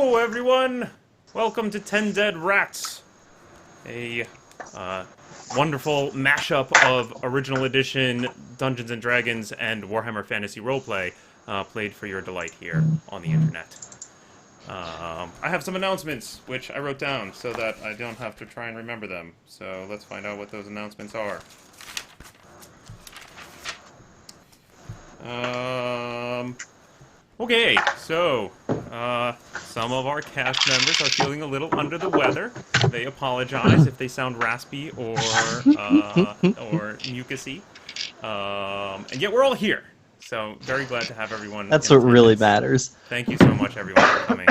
Hello, everyone! Welcome to 10 Dead Rats, a wonderful mashup of original edition Dungeons & Dragons and Warhammer Fantasy Roleplay, played for your delight here on the internet. I have some announcements, which I wrote down so that I don't have to try and remember them. So let's find out what those announcements are. Okay, so, some of our cast members are feeling a little under the weather. They apologize if they sound raspy or mucusy. And yet we're all here. So, very glad to have everyone. That's what really matters. Thank you so much, everyone, for coming.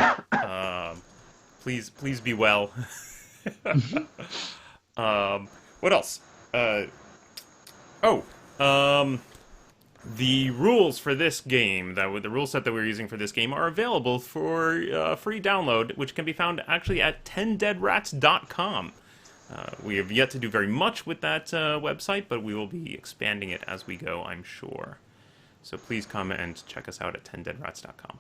Please be well. What else? The rules for this game, the rule set that we're using for this game, are available for free download, which can be found actually at 10deadrats.com. We have yet to do very much with that website, but we will be expanding it as we go, I'm sure. So please come and check us out at 10deadrats.com.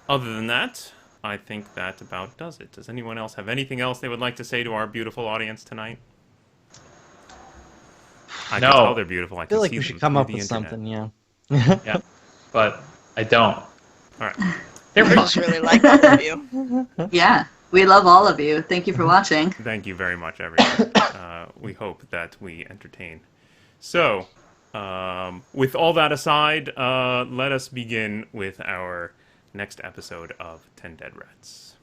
Other than that, I think that about does it. Does anyone else have anything else they would like to say to our beautiful audience tonight? I can tell they're beautiful. I feel like we should come up with something, yeah. Yeah, but I don't. All right. We just really like all of you. Yeah, we love all of you. Thank you for watching. Thank you very much, everyone. We hope that we entertain. So, with all that aside, let us begin with our next episode of 10 Dead Rats.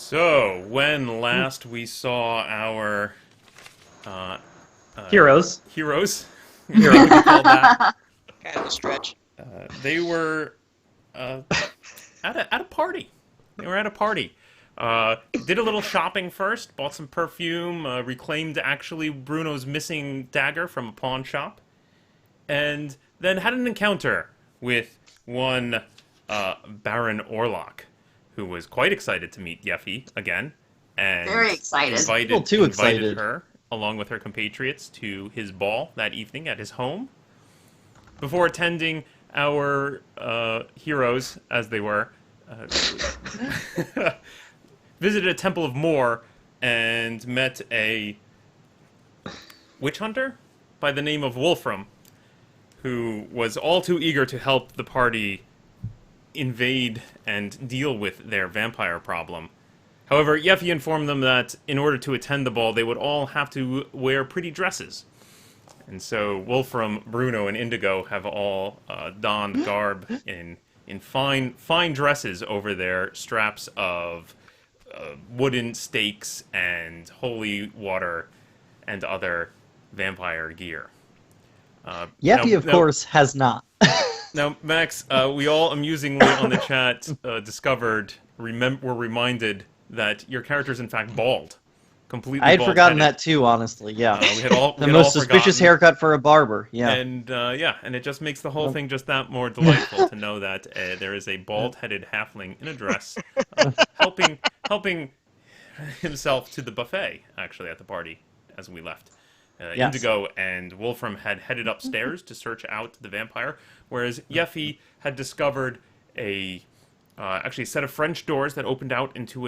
So, when last we saw our Heroes. Heroes, we call that. Kind of a stretch. They were at a party. They were at a party. Did a little shopping first. Bought some perfume. Reclaimed actually Bruno's missing dagger from a pawn shop, and then had an encounter with one Baron Orlock, who was quite excited to meet Yeffy again, and very excited. Invited her, along with her compatriots, to his ball that evening at his home. Before attending our heroes, as they were, visited a Temple of Moor and met a witch hunter by the name of Wolfram, who was all too eager to help the party invade and deal with their vampire problem. However, Yeffy informed them that in order to attend the ball, they would all have to wear pretty dresses. And so Wolfram, Bruno, and Indigo have all donned garb in fine dresses over their straps of wooden stakes and holy water and other vampire gear. Yeffy, of course, has not. Now, Max, we all amusingly on the chat were reminded that your character is in fact bald. Completely I had forgotten bald-headed. that too, honestly, yeah. The most suspicious haircut for a barber, yeah. And, and it just makes the whole thing just that more delightful to know that there is a bald-headed halfling in a dress helping himself to the buffet, actually, at the party as we left. Yes. Indigo and Wolfram had headed upstairs to search out the vampire, whereas Yeffy had discovered a set of French doors that opened out into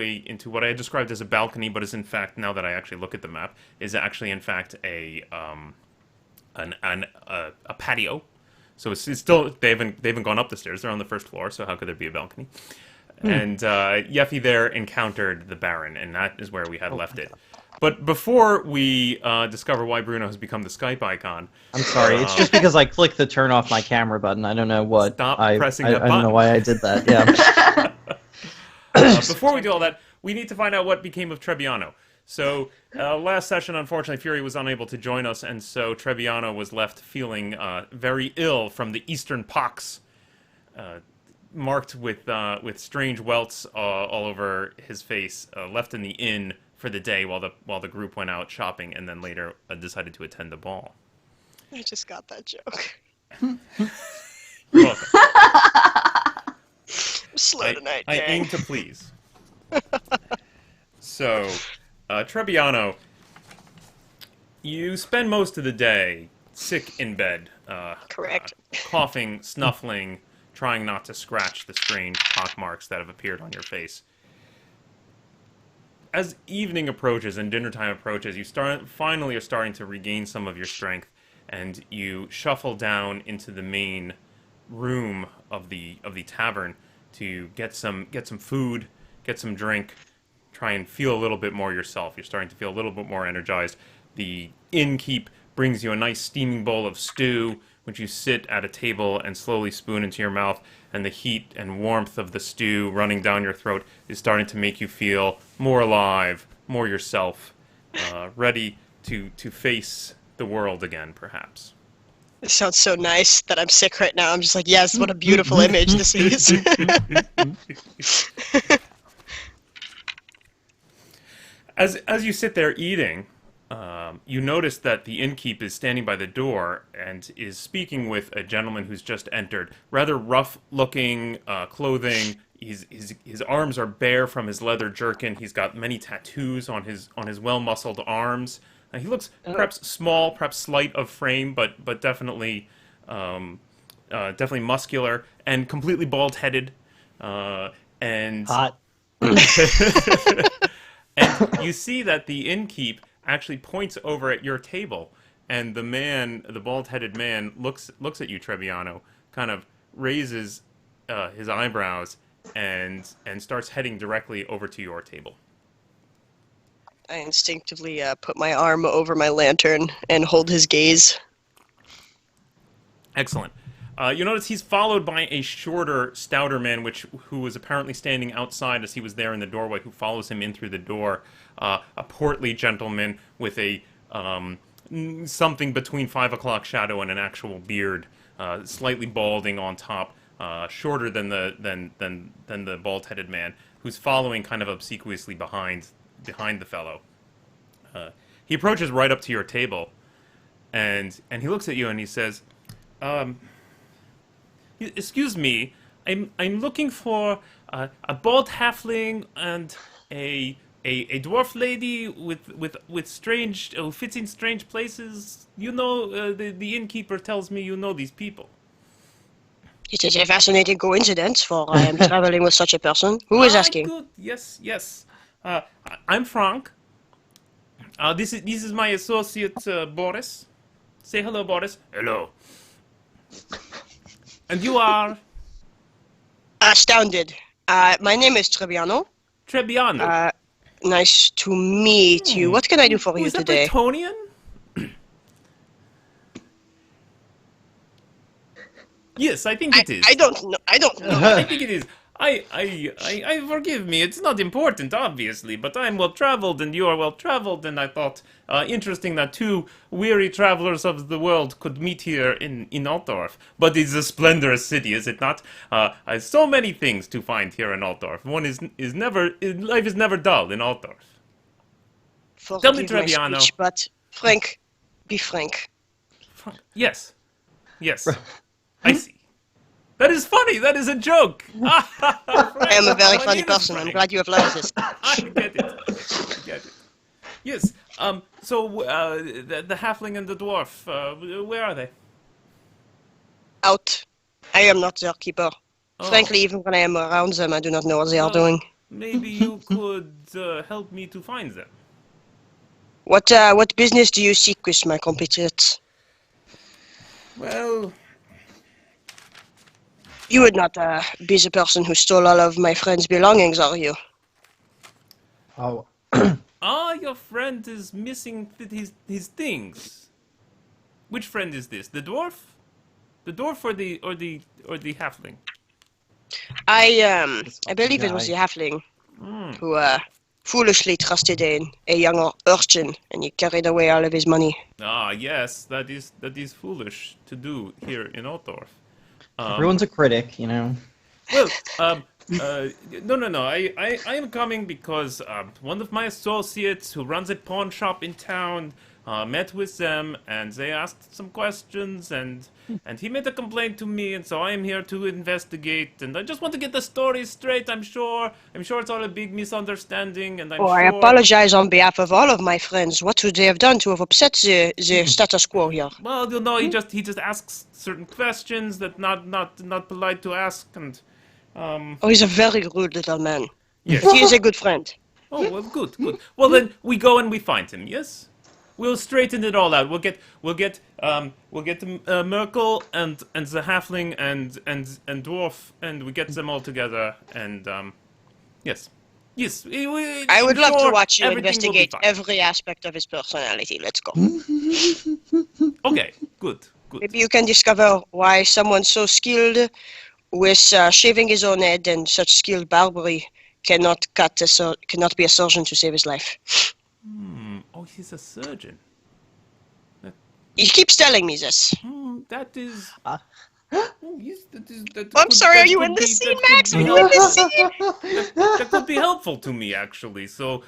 what I had described as a balcony, but is in fact, now that I actually look at the map, is actually in fact a patio. So it's still they haven't gone up the stairs. They're on the first floor. So how could there be a balcony? And Yeffy there encountered the Baron, and that is where we had left it. But before we discover why Bruno has become the Skype icon... I'm sorry, it's just because I clicked the turn off my camera button. I don't know what. Stop pressing that button. I don't know why I did that, yeah. Before we do all that, we need to find out what became of Trebbiano. So, last session, unfortunately, Fury was unable to join us, and so Trebbiano was left feeling very ill from the Eastern pox, marked with strange welts all over his face, left in the inn for the day while the group went out shopping and then later decided to attend the ball. I just got that joke. You're welcome. tonight, I gang. aim to please. So, Trebbiano, you spend most of the day sick in bed. Correct. Coughing, snuffling, trying not to scratch the strange pockmarks that have appeared on your face. As evening approaches and dinner time approaches, you finally are starting to regain some of your strength, and you shuffle down into the main room of the tavern to get some food, get some drink, try and feel a little bit more yourself. You're starting to feel a little bit more energized. The innkeep brings you a nice steaming bowl of stew, which you sit at a table and slowly spoon into your mouth, and the heat and warmth of the stew running down your throat is starting to make you feel more alive, more yourself, ready to face the world again, perhaps. It sounds so nice that I'm sick right now. I'm just like, yes, what a beautiful image this is. As you sit there eating, you notice that the innkeep is standing by the door and is speaking with a gentleman who's just entered. Rather rough-looking clothing. His arms are bare from his leather jerkin. He's got many tattoos on his well-muscled arms. He looks perhaps small, perhaps slight of frame, but definitely definitely muscular and completely bald-headed. And Hot. and you see that the innkeep actually points over at your table, and the bald-headed man looks at you, Trebbiano, kind of raises his eyebrows and starts heading directly over to your table. I instinctively put my arm over my lantern and hold his gaze. Excellent. You notice he's followed by a shorter, stouter man, who was apparently standing outside as he was there in the doorway, who follows him in through the door. A portly gentleman with a something between 5 o'clock shadow and an actual beard, slightly balding on top, shorter than the bald-headed man, who's following kind of obsequiously behind the fellow. He approaches right up to your table, and he looks at you and he says, "Excuse me, I'm looking for a bald halfling and a dwarf lady with strange who fits in strange places. You know, the innkeeper tells me you know these people." It is a fascinating coincidence, for I am traveling with such a person. Who is asking? Good. Yes. I'm Frank. This is my associate Boris. Say hello, Boris. Hello. And you are Astounded. My name is Trebbiano. Trebbiano. Nice to meet you. What can I do for you Is that today? Bretonian? Yes, I think it is. I don't know. I don't know. I think it is. I forgive me. It's not important, obviously, but I'm well traveled and you are well traveled, and I thought interesting that two weary travelers of the world could meet here in Altdorf. But it's a splendorous city, is it not? So many things to find here in Altdorf. Life is never dull in Altdorf. Tell me, Forgive my Trebbiano. speech, but Frank, be frank. Yes. I see. That is funny. That is a joke. I am a very funny person. I'm glad you have learned this. I get it. Yes. So the halfling and the dwarf, where are they? Out. I am not their keeper. Oh. Frankly, even when I am around them, I do not know what they are doing. Maybe you could help me to find them. What business do you seek with my compatriots? Well, You would not be the person who stole all of my friend's belongings, are you? Oh, your friend is missing his things. Which friend is this? The dwarf? The dwarf or the halfling? I believe it was the halfling who foolishly trusted a young urchin, and he carried away all of his money. Yes, that is foolish to do here in Altdorf. everyone's a critic, you know. Well, no. I am coming because one of my associates who runs a pawn shop in town met with them, and they asked some questions, and he made a complaint to me, and so I am here to investigate, and I just want to get the story straight. I'm sure it's all a big misunderstanding, and I'm Oh, sure. I apologize on behalf of all of my friends. What would they have done to have upset the status quo here? Well, he just asks certain questions that not polite to ask, and Oh, he's a very rude little man. yes. But he is a good friend. Oh, well, good. Well, then we go and we find him. Yes, we'll straighten it all out. We'll get Merkel and the halfling and dwarf, and we get them all together. And yes. I would love to watch you everything will be investigate fine. every aspect of his personality. Let's go. Okay, good. Maybe you can discover why someone so skilled with shaving his own head and such skilled barbery cannot be a surgeon to save his life. Oh, he's a surgeon. He keeps telling me this. That is. Yes, that I'm could- sorry, that are you could in the be- scene, that could Max? Are be you in the helpful. scene? That could be helpful to me, actually. So,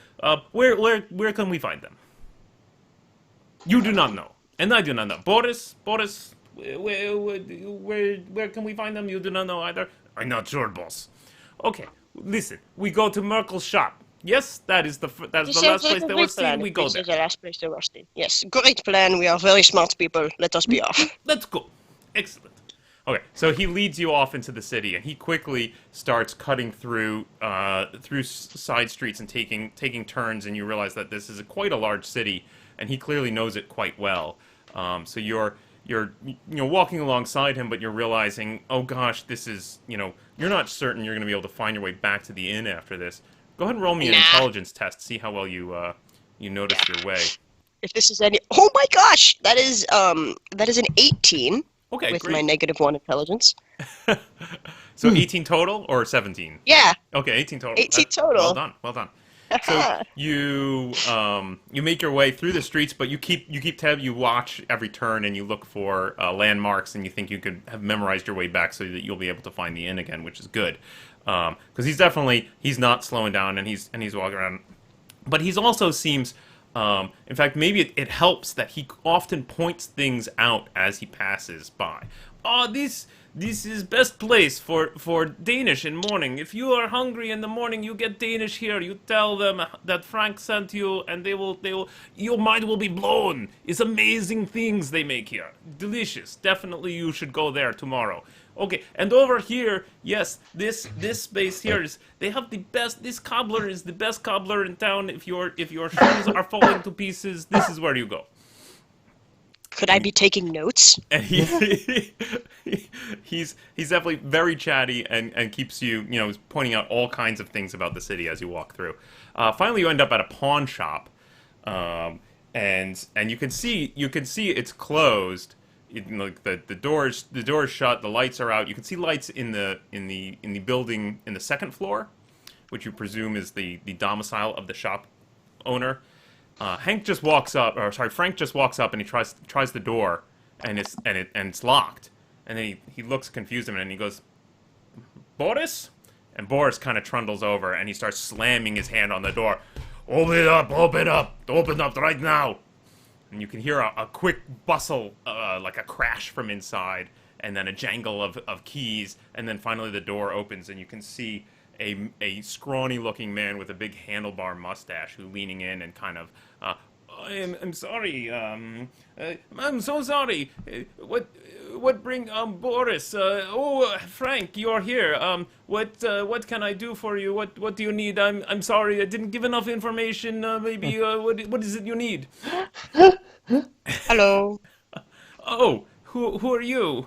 where can we find them? You do not know, and I do not know. Boris, where can we find them? You do not know either. I'm not sure, boss. Okay, listen. We go to Merkel's shop. Yes, that's the last place they were seen. We go This there. is the last place they were seen. Yes, great plan. We are very smart people. Let us be off. Let's go. Excellent. Okay, so he leads you off into the city, and he quickly starts cutting through side streets and taking turns, and you realize that this is quite a large city, and he clearly knows it quite well. So you're walking alongside him, but you're realizing, oh gosh, this is you're not certain you're going to be able to find your way back to the inn after this. Go ahead and roll me an intelligence test. See how well you notice your way. If this is any, oh my gosh, that is an 18 Okay, with great. my -1 intelligence. So 18 total or 17? Yeah, Okay, 18 total. 18 total. Well done. So you make your way through the streets, but you watch every turn and you look for landmarks, and you think you could have memorized your way back so that you'll be able to find the inn again, which is good. Because he's not slowing down, and he's walking around, but he's also seems. In fact, maybe it helps that he often points things out as he passes by. Oh, this is best place for Danish in morning. If you are hungry in the morning, you get Danish here. You tell them that Frank sent you, and they will. Your mind will be blown. It's amazing things they make here. Delicious. Definitely, you should go there tomorrow. Okay, and over here, yes, this space here is. They have the best. This cobbler is the best cobbler in town. If your shoes are falling to pieces, this is where you go. could I be taking notes? And he's definitely very chatty and keeps you pointing out all kinds of things about the city as you walk through. Finally, you end up at a pawn shop, and you can see it's closed. Like the doors shut, the lights are out. You can see lights in the building in the second floor, which you presume is the domicile of the shop owner. Frank just walks up and he tries the door, and it's locked. And then he looks confused and he goes, "Boris?" And Boris kind of trundles over and he starts slamming his hand on the door. Open up right now. And you can hear a quick bustle, like a crash from inside, and then a jangle of keys, and then finally the door opens and you can see a scrawny-looking man with a big handlebar mustache who's leaning in and kind of, I'm sorry, I'm so sorry. What bring Boris? Frank, you're here. What can I do for you? What do you need? I'm sorry, I didn't give enough information. Maybe what is it you need? Hello. Oh, who are you?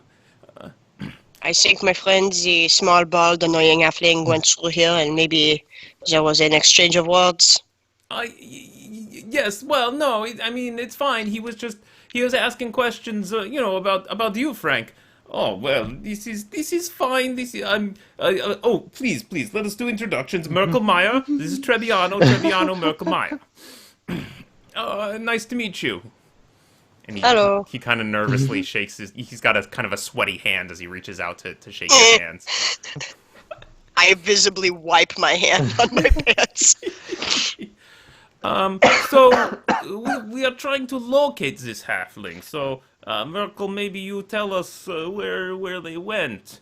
I think my friend, the small, bald, annoying halfling, went through here, and maybe there was an exchange of words. Yes. Well, no. I mean, it's fine. He was asking questions, about you, Frank. Oh well, this is fine. Oh, please, let us do introductions. Merkel Meyer. This is Trebbiano, Merkel Meyer. Nice to meet you. And Hello. He kind of nervously shakes he's got a kind of a sweaty hand as he reaches out to shake your hands. I visibly wipe my hand on my pants. we are trying to locate this halfling. So, Merkel, maybe you tell us where they went.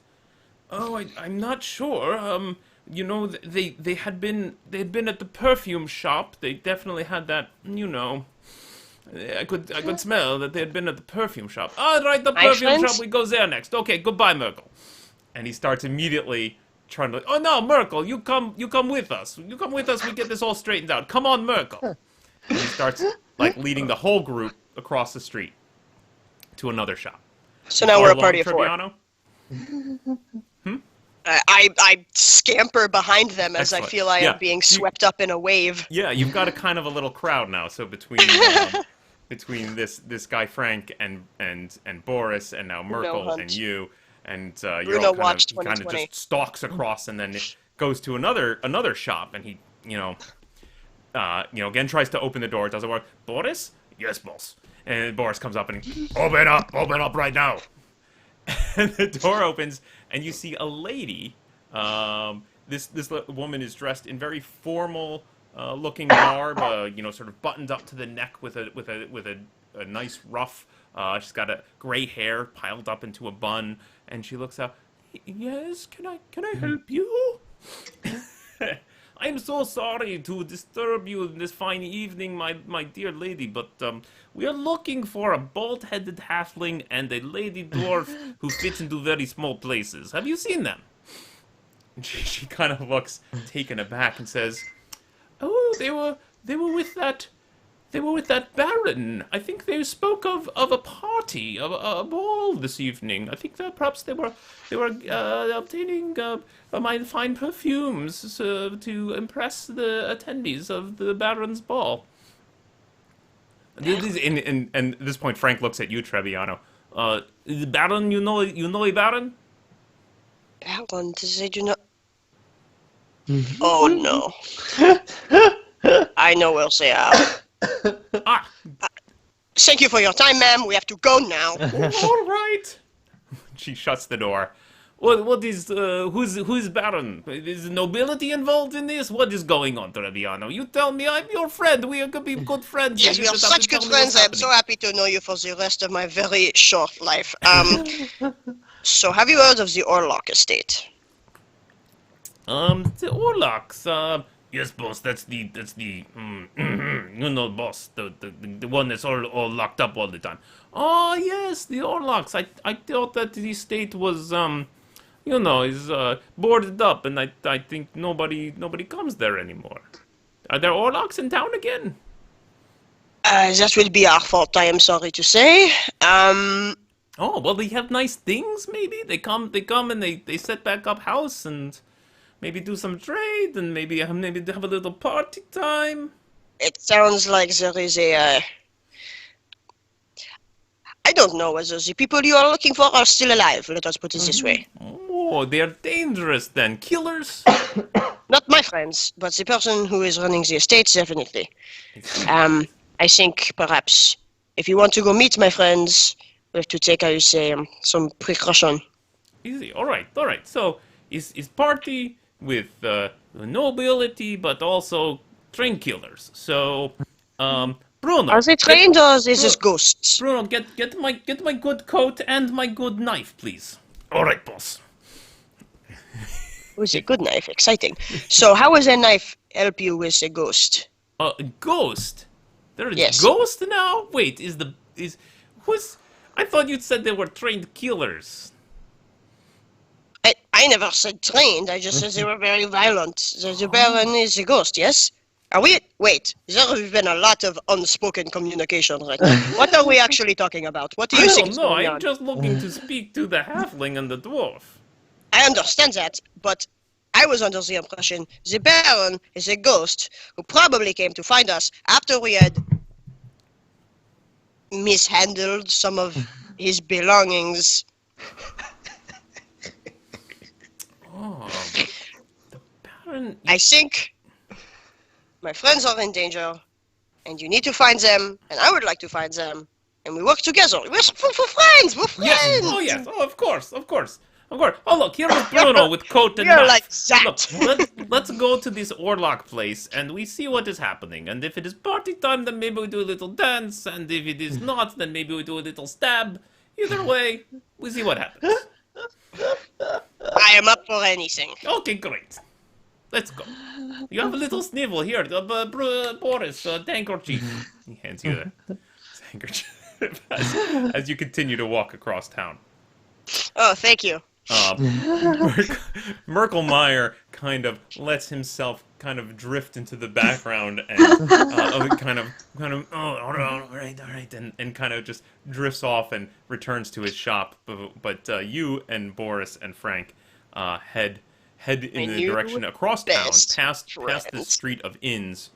Oh, I'm not sure. You know, they had been at the perfume shop. They definitely had that. You know, I could smell that they had been at the perfume shop. All right, the My perfume friends? shop. We go there next. Okay, goodbye, Merkel. And he starts immediately trying to. Oh no, Merkel, you come with us. You come with us. We get this all straightened out. Come on, Merkel. And he starts like leading the whole group across the street to another shop. So now we're a party of four. Trebbiano? I scamper behind them as Excellent. I feel I Yeah. am being swept up in a wave. Yeah, you've got a kind of a little crowd now. So between between this guy Frank and Boris and now Merkel Hunt. and you and Bruno you're all watched kind of 2020. just stalks across and then it goes to another shop and he again tries to open the door. It doesn't work. Boris? Yes, boss. And Boris comes up and open up right now. And the door opens, and you see a lady. This woman is dressed in very formal looking garb, sort of buttoned up to the neck with a nice ruff. She's got a gray hair piled up into a bun, and she looks out. Yes, can I help you? I'm so sorry to disturb you this fine evening, my dear lady, but we are looking for a bald-headed halfling and a lady dwarf who fits into very small places. Have you seen them? And she kind of looks taken aback and says, "Oh, they were with that baron. I think they spoke of a party, of a ball this evening. I think that perhaps they were obtaining fine perfumes to impress the attendees of the baron's ball." And at this point, Frank looks at you, Trebbiano. The baron, you know a baron? Baron, does I do not... Oh no. I know where they are. Ah, Thank you for your time, ma'am. We have to go now. all right. She shuts the door. What is who's baron? Is nobility involved in this? What is going on, Trebbiano? You tell me. I'm your friend. We could be good friends. Yes, You we are just have to such good tell me what's friends. I'm so happening. happy to know you for the rest of my very short life. So have you heard of the Orlock estate? The Orlocks. Yes, boss. That's the boss. The one that's all locked up all the time. Oh yes, the Orlocks. I thought that the estate was is boarded up, and I think nobody comes there anymore. Are there Orlocks in town again? That will be our fault, I am sorry to say. Oh well, they have nice things. Maybe they come and they set back up house and maybe do some trade and maybe have a little party time. It sounds like there is a... I don't know whether the people you are looking for are still alive, let us put it this way. Oh, they are dangerous then. Killers? Not my friends, but the person who is running the estate, definitely. I think perhaps if you want to go meet my friends, we have to take, I would say, some precaution. Easy. All right. So is party with nobility, but also train killers. So, Bruno. Are they trained or are they just ghosts? Bruno, get my good coat and my good knife, please. All right, boss. Oh, it's a good knife, exciting. So how will a knife help you with a ghost? Ghost. There is Yes. ghost now. Wait, who's? I thought you said they were trained killers. I never said trained, I just said they were very violent. The Baron is a ghost, yes? Are we... Wait, there have been a lot of unspoken communication right now. What are we actually talking about? What do you think is No, going I'm on? just looking to speak to the halfling and the dwarf. I understand that, but I was under the impression the Baron is a ghost who probably came to find us after we had mishandled some of his belongings. Oh, the Baron. I think my friends are in danger, and you need to find them, and I would like to find them, and we work together. We're friends! We're friends! Yes. Oh yes. Oh, of course. Of course. Oh, look, here's Bruno with coat and You're knife. like that. Look, let's go to this Orlock place, and we see what is happening. And if it is party time, then maybe we do a little dance. And if it is not, then maybe we do a little stab. Either way, we see what happens. I am up for anything. Okay, great. Let's go. You have a little snivel here. Boris, handkerchief. He hands you the handkerchief as you continue to walk across town. Oh, thank you. Merkelmeyer kind of lets himself kind of drift into the background and kind of oh, all right, and kind of just drifts off and returns to his shop. But you and Boris and Frank head in the direction across town, past the street of inns.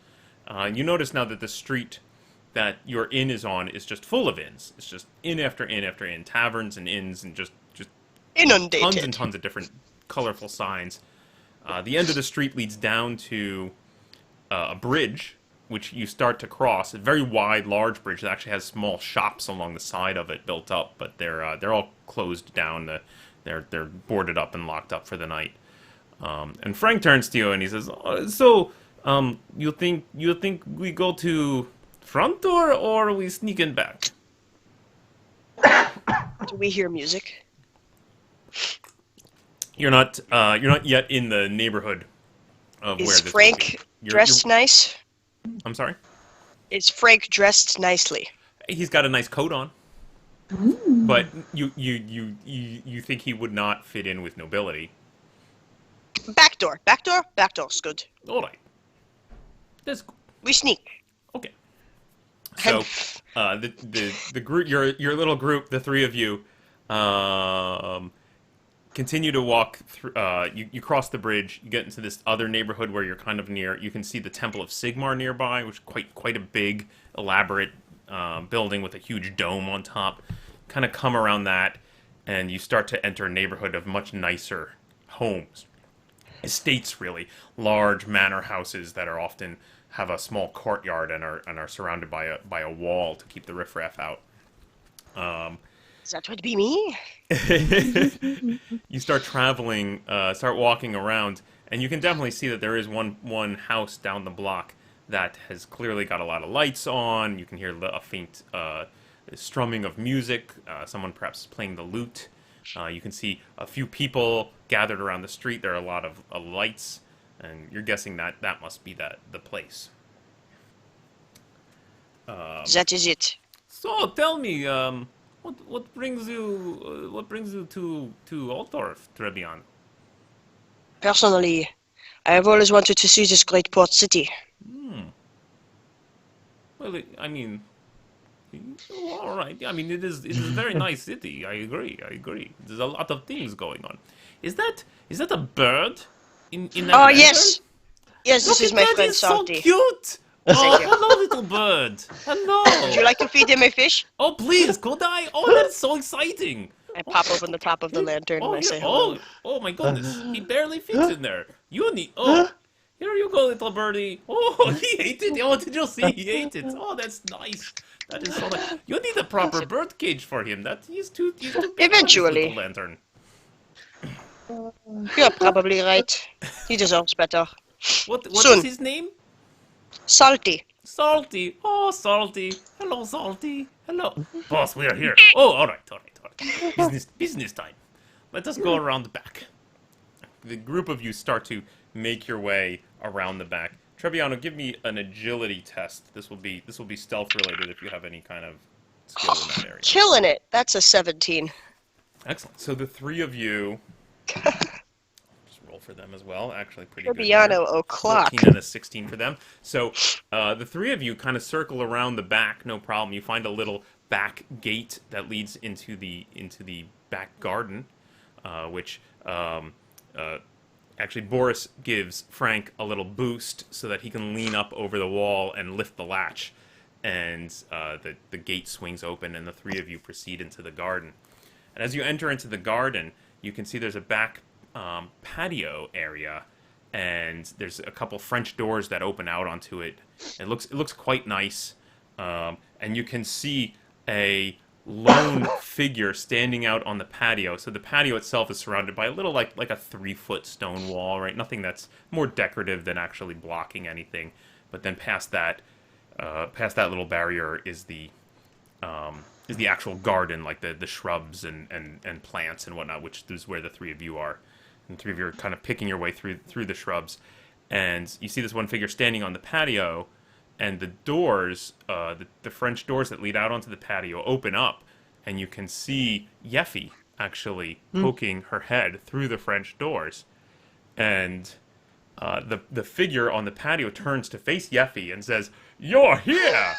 You notice now that the street that your inn is on is just full of inns. It's just inn after inn after inn, taverns and inns, and just Inundated. tons and tons of different colorful signs. The end of the street leads down to a bridge, which you start to cross. A very wide, large bridge that actually has small shops along the side of it built up, but they're all closed down. They're boarded up and locked up for the night. And Frank turns to you and he says, "So, you think we go to front door or we sneak in back?" Do we hear music? You're not yet in the neighborhood of where Is this Frank dressed nice? I'm sorry? Is Frank dressed nicely? He's got a nice coat on. But you think he would not fit in with nobility. Back door. Backdoor's good. All right. That's good. We sneak. Okay. So, the group, your little group, the three of you, continue to walk through. You cross the bridge. You get into this other neighborhood where you're kind of near. You can see the Temple of Sigmar nearby, which is quite a big, elaborate building with a huge dome on top. Kind of come around that, and you start to enter a neighborhood of much nicer homes, estates, really, large manor houses that are often have a small courtyard and are surrounded by a wall to keep the riffraff out. Is that would be me? You start traveling, start walking around, and you can definitely see that there is one house down the block that has clearly got a lot of lights on. You can hear a faint strumming of music, someone perhaps playing the lute. You can see a few people gathered around the street. There are a lot of lights, and you're guessing that must be the place. That is it. So tell me, what brings you to Altdorf, Trebian? Personally, I have always wanted to see this great port city. Well, I mean, all right. I mean, it is a very nice city. I agree. There's a lot of things going on. Is that a bird in that? Oh, lantern? yes. Yes, this Look is at my that, friend he's Salty. so cute. Thank Oh, you. hello, little bird. Hello. Would you like to feed him a fish? Oh, please, could I? Oh, that's so exciting. I pop open the top of the lantern and I say yeah. hello. Oh, my goodness. He barely fits in there. You need. Oh, here you go, little birdie. Oh, he ate it. Oh, did you see? He ate it. Oh, that's nice. That is so nice. You need a proper bird cage for him. He's too big for this Eventually. little lantern. You're probably right. He deserves better. What Soon. is his name? Salty. Salty. Oh, Salty. Hello, Salty. Hello. Boss, we are here. Oh, all right. Business time. Let us go around the back. The group of you start to make your way around the back. Trebbiano, give me an agility test. This will be stealth related if you have any kind of skill in that area. Killing it. That's a 17. Excellent. So the three of you just roll for them as well. Actually, pretty good. Trebbiano o'clock. 14 and a 16 for them. So the three of you kind of circle around the back, no problem. You find a little back gate that leads into the back garden, which actually Boris gives Frank a little boost so that he can lean up over the wall and lift the latch, and the gate swings open, and the three of you proceed into the garden. And as you enter into the garden, you can see there's a back patio area, and there's a couple French doors that open out onto it. It looks quite nice, and you can see a lone figure standing out on the patio. So the patio itself is surrounded by a little like a 3-foot stone wall, right? Nothing that's more decorative than actually blocking anything. But then past that little barrier is the actual garden, like the shrubs and plants and whatnot, which is where the three of you are. And the three of you are kind of picking your way through the shrubs. And you see this one figure standing on the patio, and the doors, the French doors that lead out onto the patio open up, and you can see Yeffy actually poking her head through the French doors. And the figure on the patio turns to face Yeffy and says, "You're here!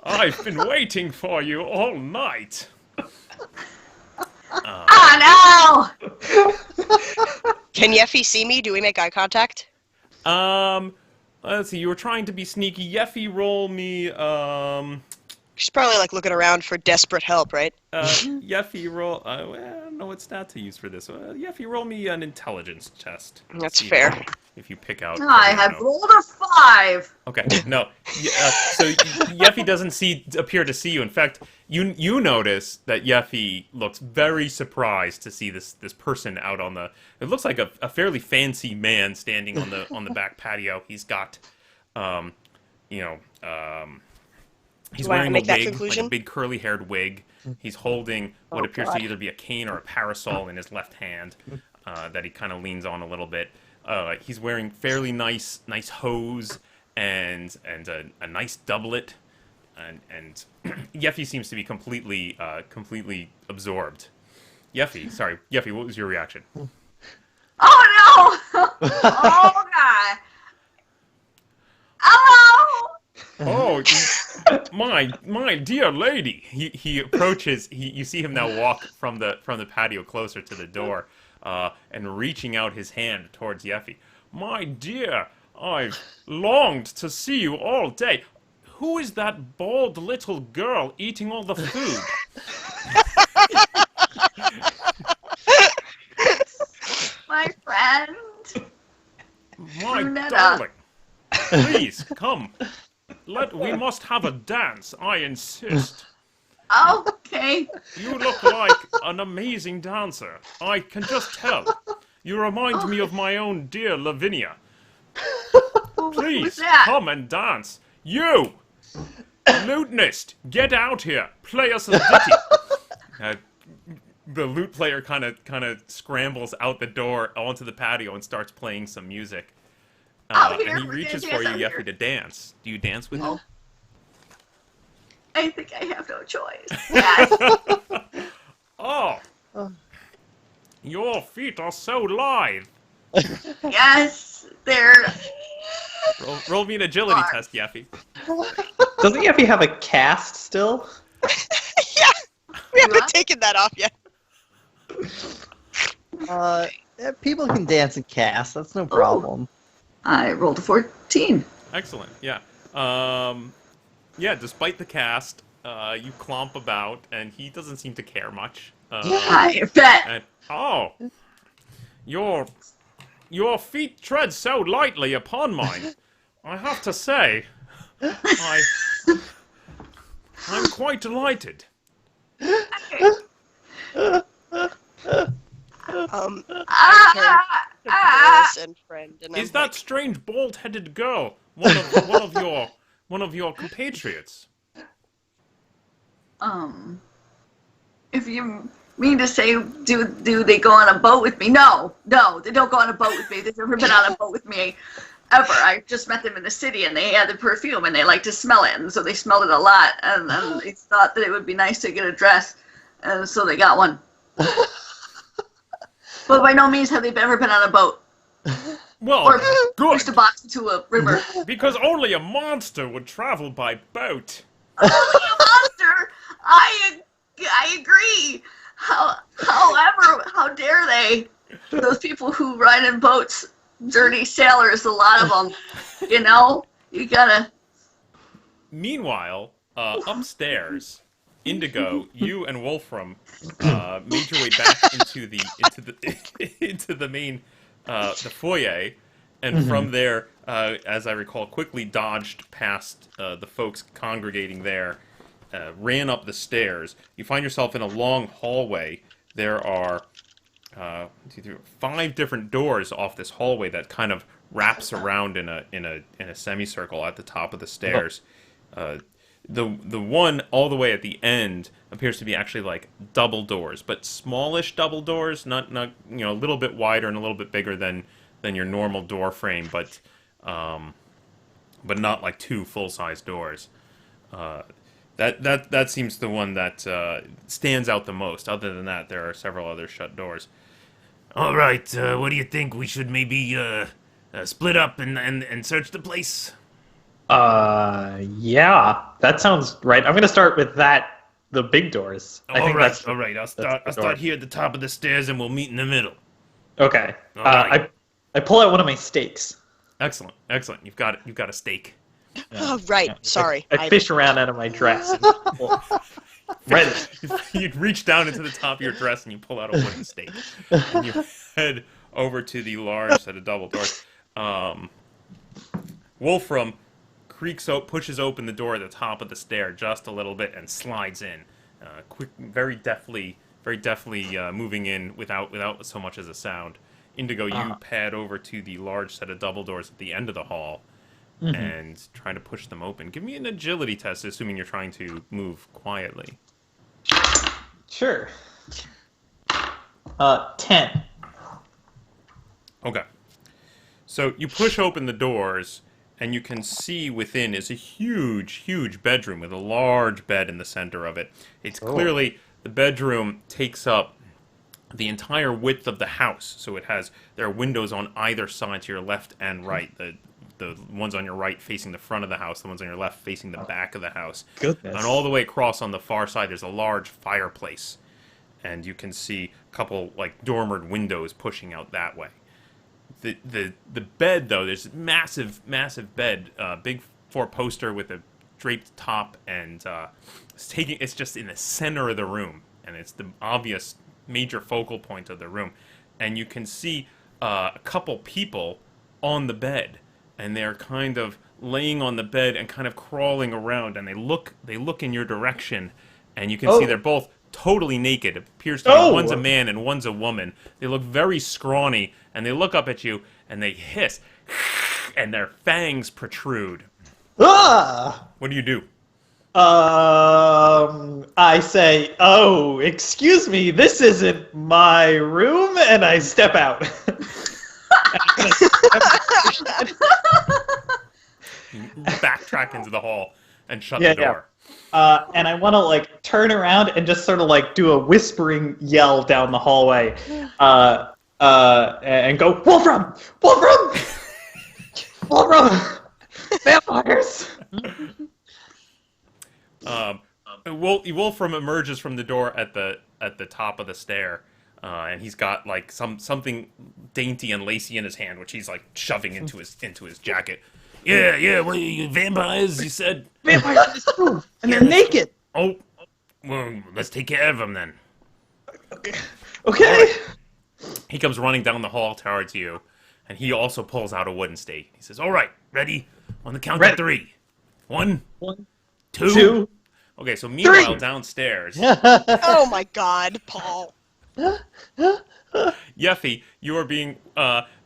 I've been waiting for you all night." Oh no! Can Yeffy see me? Do we make eye contact? Let's see. You were trying to be sneaky. Yeffy, roll me. She's probably like looking around for desperate help, right? Yeffy, roll. I don't know what stat to use for this. Yeffy, roll me an intelligence test. That's See fair. If you pick out. I have rolled a 5. Okay, no. So Yeffy doesn't appear to see you. In fact, you notice that Yeffy looks very surprised to see this person out on the. It looks like a fairly fancy man standing on the back patio. He's got, he's Do I wearing make a that wig, conclusion? like a big curly-haired wig. He's holding what appears to either be a cane or a parasol in his left hand that he kind of leans on a little bit. He's wearing fairly nice hose and a nice doublet, and Yeffy seems to be completely absorbed. Yeffy, what was your reaction? Oh no! Oh god! Hello! Oh, my dear lady! He approaches. You see him now walk from the patio closer to the door, and reaching out his hand towards Yeffy. My dear, I've longed to see you all day. Who is that bald little girl eating all the food? My friend. My Brunetta. darling, please come. We must have a dance. I insist. Okay. You look like an amazing dancer. I can just tell. You remind me of my own dear Lavinia. Who's Please, that? come and dance. You! Lutenist, get out here. Play us a ditty. The lute player kind of scrambles out the door onto the patio and starts playing some music. Out here, And he we're reaches gonna for dance you, out Yeffy, here. to dance. Do you dance with him? I think I have no choice. Yes. Oh! Your feet are so lithe. Yes. They're. Roll me an agility Fuck. test, Yeffy. Doesn't Yeffy have a cast still? Yeah, we haven't taken that off yet. People can dance and cast. That's no problem. I rolled a 14. Excellent. Yeah. Yeah. Despite the cast, you clomp about, and he doesn't seem to care much. I bet. And your feet tread so lightly upon mine. I have to say, I'm quite delighted. Comparison friend. And Is I'm that like, strange bald-headed girl one of your compatriots? If you mean to say, do they go on a boat with me? No, they don't go on a boat with me. They've never been on a boat with me ever. I just met them in the city, and they had the perfume, and they like to smell it, and so they smelled it a lot, and they thought that it would be nice to get a dress, and so they got one. But by no means have they ever been on a boat Well, or good, pushed a box into a river. because only a monster would travel by boat. Only a monster. I agree. However, how dare they? Those people who ride in boats, dirty sailors, a lot of them. You know, you gotta. Meanwhile, upstairs, Indigo, you and Wolfram made your way back into the main the foyer, and from there, as I recall, quickly dodged past the folks congregating there, ran up the stairs, you find yourself in a long hallway. There are 5 different doors off this hallway that kind of wraps around in a semicircle at the top of the stairs. The one all the way at the end appears to be actually like double doors, but smallish double doors, not a little bit wider and a little bit bigger than your normal door frame, but not like 2 full-size doors. That seems the one that stands out the most. Other than that, there are several other shut doors. All right, what do you think? We should maybe split up and search the place? Yeah, that sounds right. I'm gonna start with the big doors. All right. I'll start here at the top of the stairs, and we'll meet in the middle. Okay. All right. I pull out one of my stakes. Excellent. You've got a stake. Oh, right. Yeah. Sorry. I fish around out of my dress. Ready. You reach down into the top of your dress and you pull out a wooden stake. And you head over to the large set of double doors. Wolfram pushes open the door at the top of the stair just a little bit and slides in. Very deftly moving in without so much as a sound. Indigo, you pad over to the large set of double doors at the end of the hall and try to push them open. Give me an agility test, assuming you're trying to move quietly. Sure. 10. Okay. So you push open the doors, and you can see within is a huge bedroom with a large bed in the center of it. It's clearly, the bedroom takes up the entire width of the house. So there are windows on either side to your left and right. The ones on your right facing the front of the house, the ones on your left facing the back of the house. Goodness. And all the way across on the far side, there's a large fireplace. And you can see a couple, like, dormered windows pushing out that way. The bed, though, there's a massive bed, big 4-poster with a draped top, and it's just in the center of the room. And it's the obvious major focal point of the room. And you can see a couple people on the bed. And they're kind of laying on the bed and kind of crawling around, and they look in your direction, and you can see they're both totally naked. It appears to be one's a man and one's a woman. They look very scrawny, and they look up at you, and they hiss, and their fangs protrude. Ah! What do you do? I say, "Oh, excuse me, this isn't my room," and I step out. You backtrack into the hall and shut the door. And I want to like turn around and just sort of like do a whispering yell down the hallway, and go, "Wolfram! Wolfram! Wolfram! Vampires!" Wolfram emerges from the door at the top of the stair. And he's got like something dainty and lacy in his hand, which he's like shoving into his jacket. Yeah. What are you, vampires? You said Vampires in this room, and they're naked. Oh, well, let's take care of them then. Okay. He comes running down the hall towards you, and he also pulls out a wooden stake. He says, "All right, ready? On the count of 3. 1, 2. Okay, so meanwhile, downstairs, Oh my God, Paul. Yeffy, you are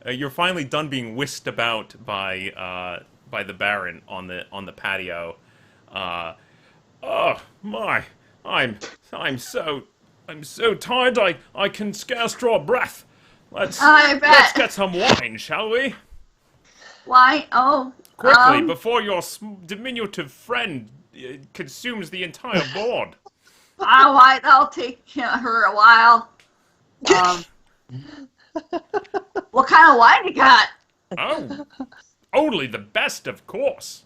you're finally done being whisked about by the Baron on the patio. Oh my, I'm so tired. I can scarce draw breath. Let's get some wine, shall we? Why? Oh. Quickly, before your diminutive friend consumes the entire board. That'll take her a while. What kind of wine you got? Oh, only the best, of course.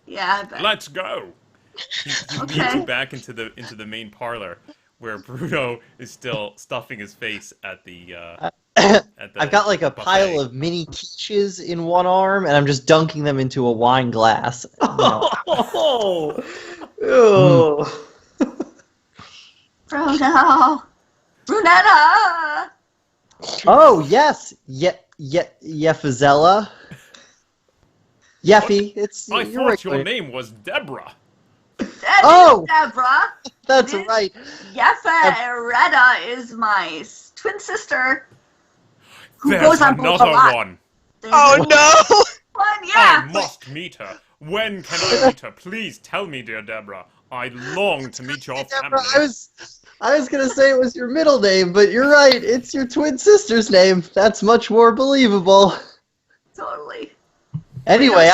Yeah, I bet. Let's go. He leads you back into the main parlor, where Bruno is still stuffing his face at the. I've got like a pile of mini quiches in one arm, and I'm just dunking them into a wine glass. Oh. Bruno. Brunetta. Oh yes, Yefazella. Yeffy, I thought your name was Deborah. Deborah. Oh! Deborah. That's This- right. Retta is my twin sister who There's goes on both a another lot. one. There's Oh no! one, I yeah. must meet her. When can I meet her? Please tell me, dear Deborah. I long to meet your Deborah, family. I was gonna say it was your middle name, but you're right. It's your twin sister's name. That's much more believable. Totally. Anyway,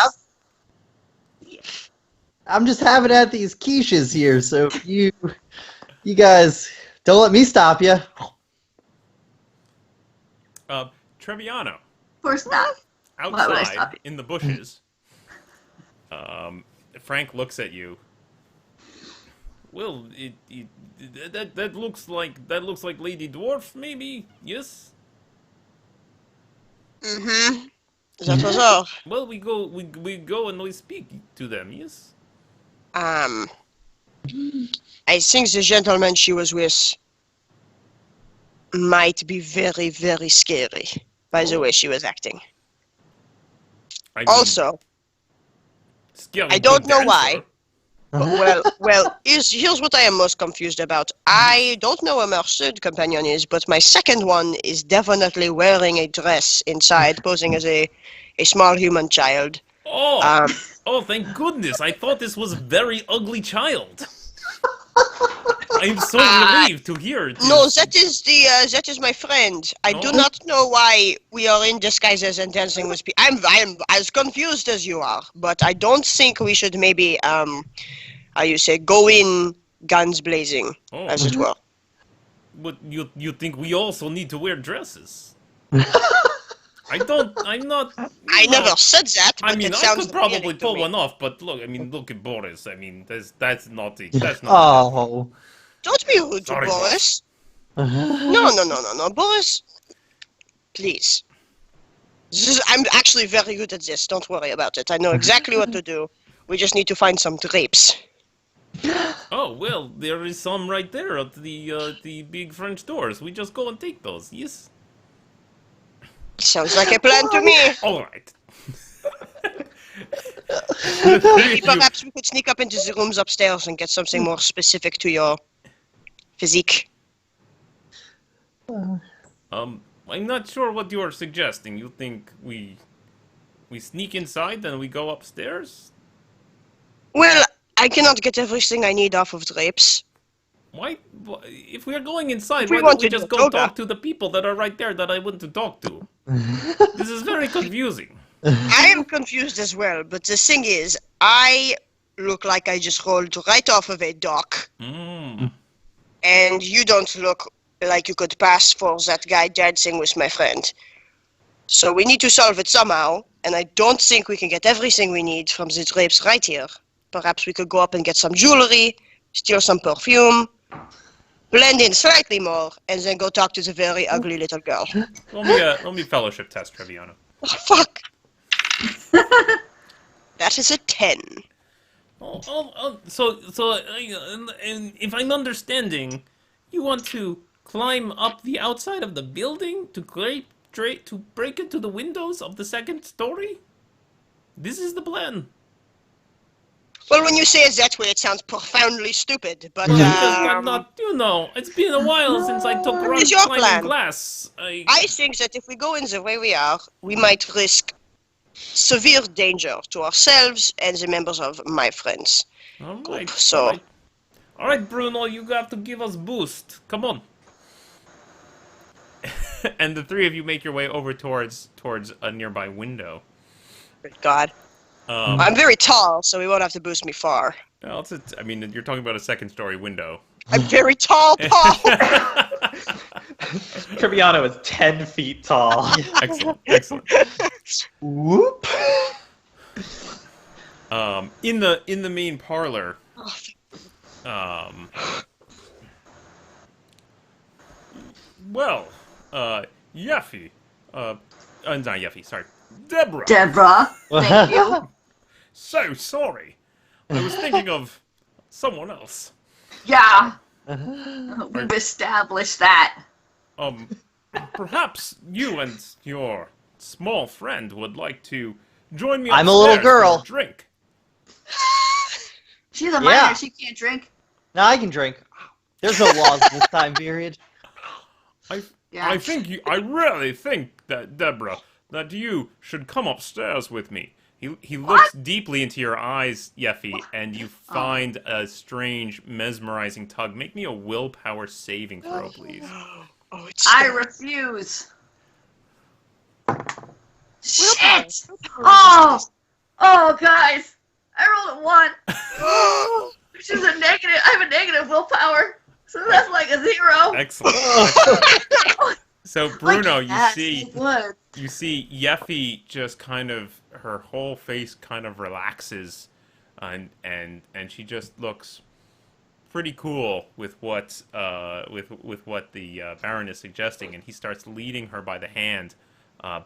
Yeah. I'm just having at these quiches here, so you guys don't let me stop you. Treviano, Of course not. Why would I stop outside you? in the bushes. Frank looks at you. Well, that looks like Lady Dwarf, maybe. Yes. Mm-hmm. That was all. Well, we go and we speak to them. Yes. I think the gentleman she was with might be very, very scary by the Oh. way she was acting. I mean, Also, scary I don't good know dancer. why. Here's what I am most confused about. I don't know where my third companion is, but my second one is definitely wearing a dress inside, posing as a small human child. Oh, oh, thank goodness! I thought this was a very ugly child. I'm so relieved to hear this. No, that is my friend. I do Oh. not know why we are in disguises and dancing with people. I'm as confused as you are, but I don't think we should maybe how you say, go in guns blazing, Oh. as it were. But you think we also need to wear dresses? I'm not. I never said that, but I mean, it I sounds could probably appealing to pull me. one off, but look, I mean, look at Boris. I mean, that's not. Oh. Don't be rude to Sorry, Boris. No, Boris. Please. I'm actually very good at this. Don't worry about it. I know exactly what to do. We just need to find some drapes. Oh well, there is some right there at the big French doors. We just go and take those. Yes. Sounds like a plan to me. All right. Maybe perhaps we could sneak up into the rooms upstairs and get something more specific to your physique. I'm not sure what you're suggesting. You think we sneak inside, then we go upstairs? Well, I cannot get everything I need off of drapes. Why? If we're going inside, We why want don't we to do just go yoga. talk to the people that are right there that I want to talk to? This is very confusing. I am confused as well, but the thing is, I look like I just rolled right off of a dock, and you don't look like you could pass for that guy dancing with my friend. So we need to solve it somehow, and I don't think we can get everything we need from the drapes right here. Perhaps we could go up and get some jewelry, steal some perfume, blend in slightly more, and then go talk to the very ugly little girl. Let me fellowship test, Treviano. Oh, fuck! That is a 10. So and if I'm understanding, you want to climb up the outside of the building to break into the windows of the second story? This is the plan. Well, when you say it that way, it sounds profoundly stupid, but, Because I'm not, it's been a while since I took rock It's your climbing plan. glass. I think that if we go in the way we are, we might risk severe danger to ourselves and the members of my friends. All right. So- All right, Bruno, you got to give us boost. Come on. And the three of you make your way over towards a nearby window. Good God. I'm very tall, so he won't have to boost me far. Well, I mean, you're talking about a second-story window. I'm very tall, Paul! Treviano is 10 feet tall. Excellent, excellent. Whoop. In the main parlor, Yeffy, not Yeffy, sorry, Deborah. Deborah, thank you. So sorry. I was thinking of someone else. Yeah, we've established that. Perhaps you and your small friend would like to join me I'm a little upstairs for girl. a drink. She's a minor. Yeah. She can't drink. Now I can drink. There's no laws this time period. Yeah. I really think that, Deborah, that you should come upstairs with me. He looks deeply into your eyes, Yeffy, and you find a strange, mesmerizing tug. Make me a willpower saving throw, please. Oh, it's I refuse. Shit! Oh, guys! I rolled a 1. Which is a negative. I have a negative willpower, so that's like a 0. Excellent. So Bruno, Look at that, you see Yeffy just kind of, her whole face kind of relaxes, and she just looks pretty cool with what with what the Baron is suggesting, and he starts leading her by the hand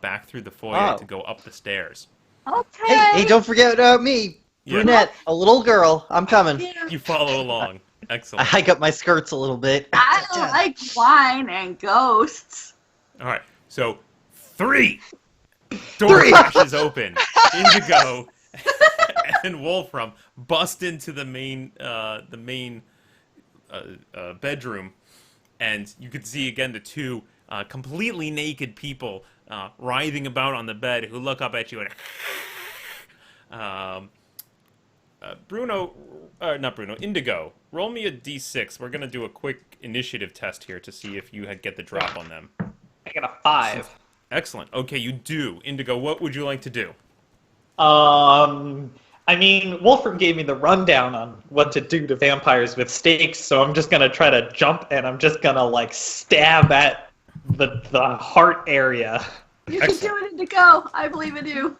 back through the foyer to go up the stairs. Okay. Hey, don't forget about me. Yeah. Brunette, a little girl. I'm coming. Yeah. You follow along. I Excellent. hike up my skirts a little bit. I don't like wine and ghosts. All right. So 3 door crashes open. Indigo and Wolfram bust into the main bedroom, and you can see again the 2 completely naked people writhing about on the bed who look up at you and Indigo, roll me a d6. We're gonna do a quick initiative test here to see if you get the drop on them. I got a 5. Excellent. Okay, you do. Indigo, what would you like to do? I mean, Wolfram gave me the rundown on what to do to vampires with stakes, so I'm just gonna try to jump and I'm just gonna like stab at the heart area. You can do it, Indigo. I believe in you.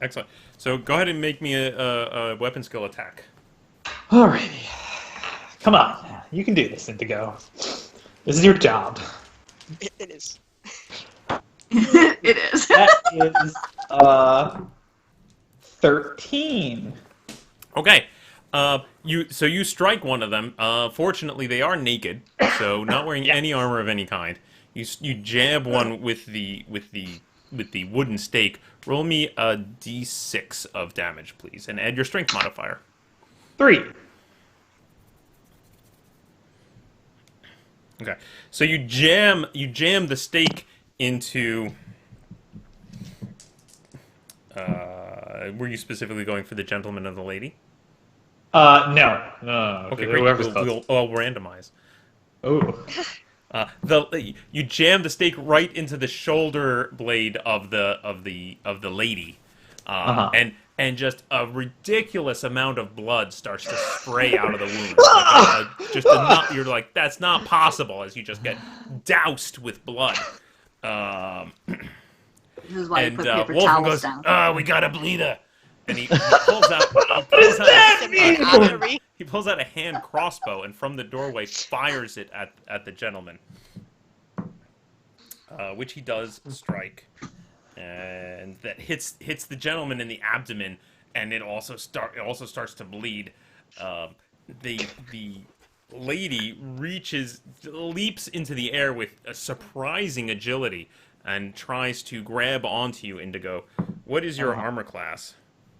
Excellent. So go ahead and make me a weapon skill attack. Alrighty. Come on. You can do this, Indigo. This is your job. It is. It is. That is 13. Okay. You strike one of them. Fortunately, they are naked, so not wearing any armor of any kind. You jab one with the wooden stake. Roll me a d6 of damage, please, and add your strength modifier. 3. Okay. So you jam the stake into. Were you specifically going for the gentleman or the lady? No. Okay, great. Whoever's We'll randomize. Oh. You jam the stake right into the shoulder blade of the lady, and just a ridiculous amount of blood starts to spray out of the wound. You're like, that's not possible, as you just get doused with blood. This is why you put paper Wolfram towels goes, down. "Oh, we gotta bleed her," and he pulls out a hand crossbow, and from the doorway fires it at the gentleman, which he does strike, and that hits the gentleman in the abdomen, and it also starts to bleed. The lady leaps into the air with a surprising agility and tries to grab onto you, Indigo. What is your armor class?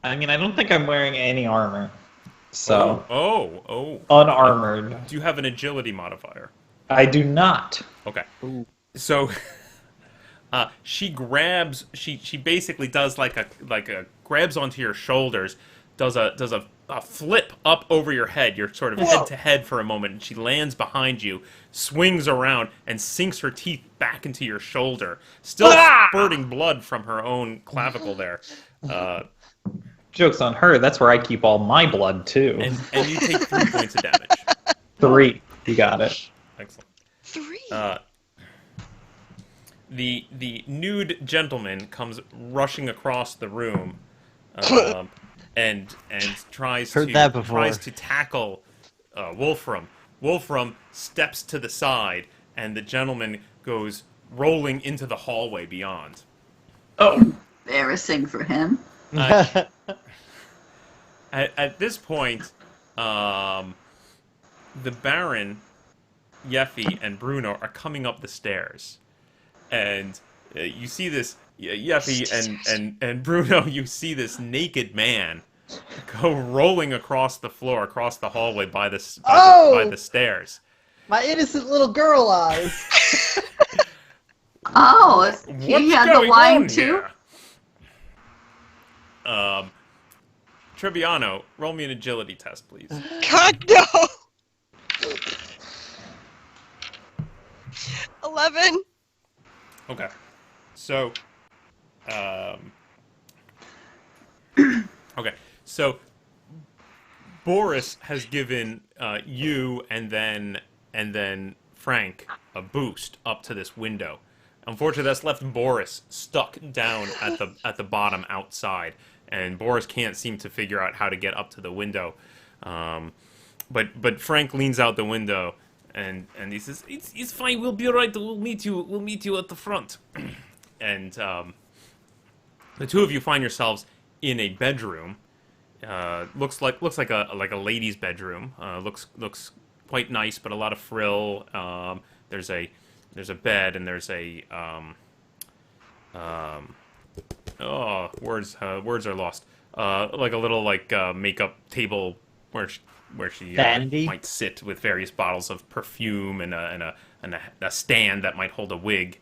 I mean, I don't think I'm wearing any armor. So. Oh. Unarmored. Do you have an agility modifier? I do not. Okay. So she grabs. She basically does like a grabs onto your shoulders, does a flip up over your head. You're sort of head to head for a moment, and she lands behind you, swings around, and sinks her teeth back into your shoulder, still spurting blood from her own clavicle there. Joke's on her. That's where I keep all my blood too. And you take 3 points of damage. 3. You got it. Excellent. 3. The nude gentleman comes rushing across the room, and tries to tackle Wolfram. Wolfram steps to the side, and the gentleman goes rolling into the hallway beyond. Oh. Embarrassing for him. At this point, the Baron, Yeffy, and Bruno are coming up the stairs, and you see this Yeffy and Bruno. You see this naked man go rolling across the floor, across the hallway by the stairs. My innocent little girl eyes. Oh, What's he had the going wine on too? here? Treviano, roll me an agility test, please. God, no! 11. Okay. So, okay. So, Boris has given you and then Frank a boost up to this window. Unfortunately, that's left Boris stuck down at the bottom outside, and Boris can't seem to figure out how to get up to the window. But Frank leans out the window and he says, "It's fine. We'll be all right. We'll meet you at the front." And the two of you find yourselves in a bedroom. Looks like a lady's bedroom. Looks quite nice, but a lot of frill. There's a bed and there's a words are lost. Like a little makeup table where she might sit with various bottles of perfume and a stand that might hold a wig.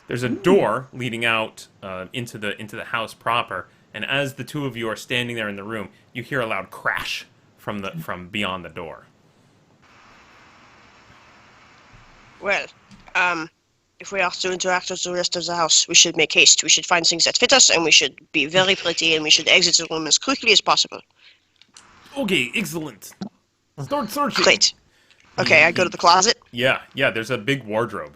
There's a door leading out into the house proper, and as the two of you are standing there in the room, you hear a loud crash from beyond the door. Well, if we are to interact with the rest of the house, we should make haste. We should find things that fit us, and we should be very pretty, and we should exit the room as quickly as possible. Okay, excellent. Start searching. Great. Okay, I go to the closet. Yeah, there's a big wardrobe.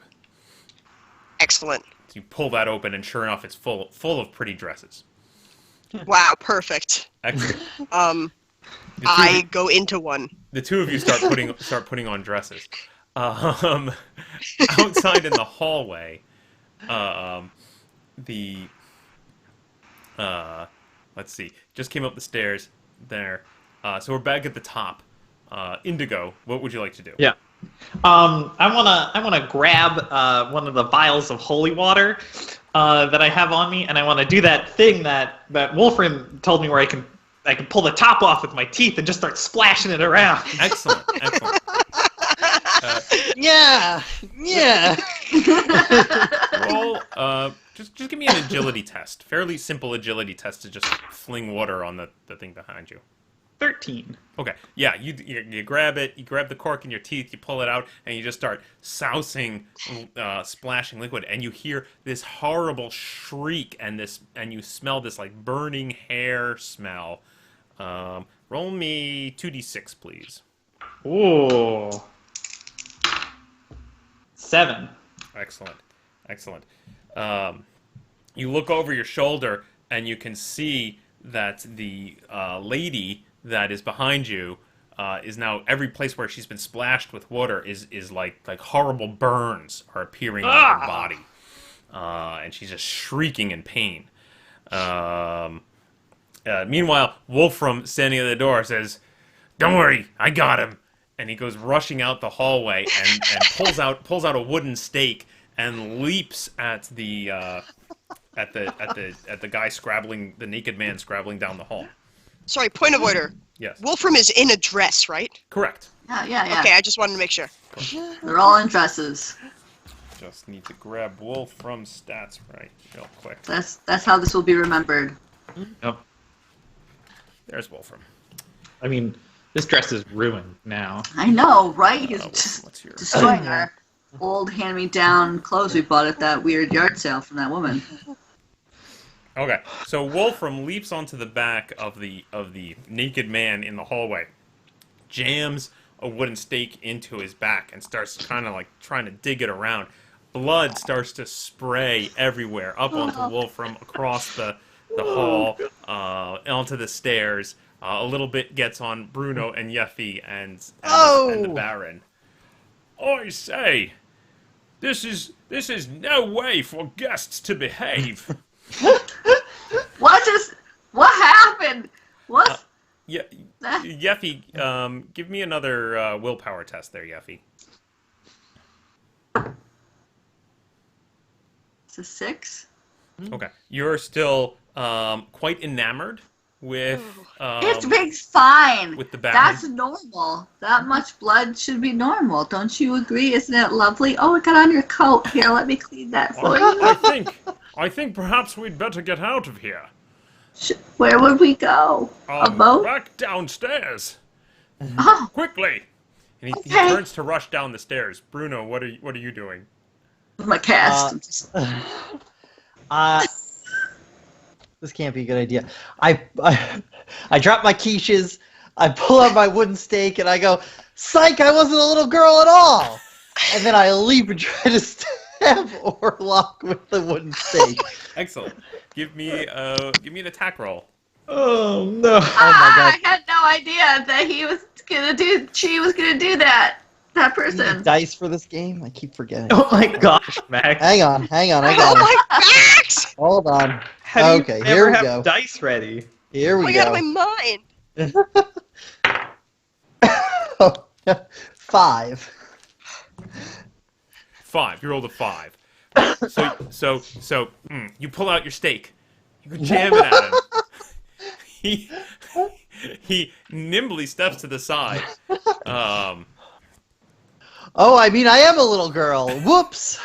Excellent. So you pull that open, and sure enough, it's full of pretty dresses. Wow, perfect. Excellent. I go into one. The two of you start putting on dresses. Outside in the hallway, let's see, just came up the stairs there. So we're back at the top. Indigo, what would you like to do? Yeah. I wanna grab one of the vials of holy water that I have on me, and I want to do that thing that Wolfram told me where I can pull the top off with my teeth and just start splashing it around. Excellent. Yeah. Roll. Just give me an agility test. Fairly simple agility test to just fling water on the thing behind you. 13. Okay, yeah, you grab it, you grab the cork in your teeth, you pull it out, and you just start sousing, splashing liquid, and you hear this horrible shriek, and you smell this like burning hair smell. Roll me 2d6, please. Ooh. 7. Excellent. You look over your shoulder, and you can see that the lady that is behind you is now, every place where she's been splashed with water is like horrible burns are appearing on her body, and she's just shrieking in pain. Meanwhile, Wolfram, standing at the door, says, "Don't worry, I got him." And he goes rushing out the hallway and pulls out a wooden stake and leaps at the guy scrabbling, the naked man scrabbling down the hall. Sorry, point of order. Yes. Wolfram is in a dress, right? Correct. Yeah. Okay, I just wanted to make sure. They're all in dresses. Just need to grab Wolfram's stats right real quick. That's how this will be remembered. Yep. There's Wolfram. I mean, this dress is ruined now. I know, right? He's just What's your... destroying our old hand-me-down clothes we bought at that weird yard sale from that woman. Okay, so Wolfram leaps onto the back of the naked man in the hallway, jams a wooden stake into his back, and starts kind of like trying to dig it around. Blood starts to spray everywhere, up onto Wolfram, across the hall, onto the stairs. A little bit gets on Bruno and Yeffy and the Baron. I say, this is no way for guests to behave. What happened? What? Yeah, Yeffy, give me another willpower test there, Yeffy. It's a 6. Okay, you're still quite enamored with It's fine. with the bat. That's normal. That much blood should be normal. Don't you agree? Isn't it lovely? Oh, it got on your coat. Here, let me clean that for you. I think perhaps we'd better get out of here. Where would we go? A boat? Back downstairs. Oh, Quickly. And he Okay. turns to rush down the stairs. Bruno, what are you doing? my cast. This can't be a good idea. I drop my quiches, I pull out my wooden stake, and I go, psych, I wasn't a little girl at all! And then I leap and try to stab Orlock with the wooden stake. Excellent. Give me an attack roll. Oh no! Oh my god. I had no idea that she was gonna do that. That Do you need person. dice for this game? I keep forgetting. Oh my gosh, Max! Hang on, I Oh got it. my Max! Hold on. How do Okay, you here never we have go. dice ready? Here Oh we my god, go. my mind. 5. 5. You rolled a 5. So you pull out your stake. You jam it at him. He nimbly steps to the side. Oh, I mean, I am a little girl. Whoops.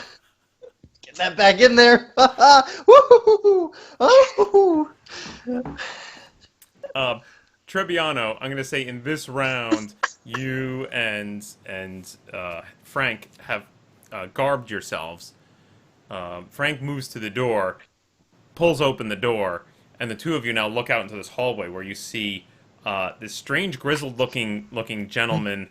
Get that back in there. Woo-hoo-hoo. Oh. Trebbiano, I'm gonna say in this round, you and Frank have garbed yourselves. Frank moves to the door, pulls open the door, and the two of you now look out into this hallway where you see this strange, grizzled-looking gentleman,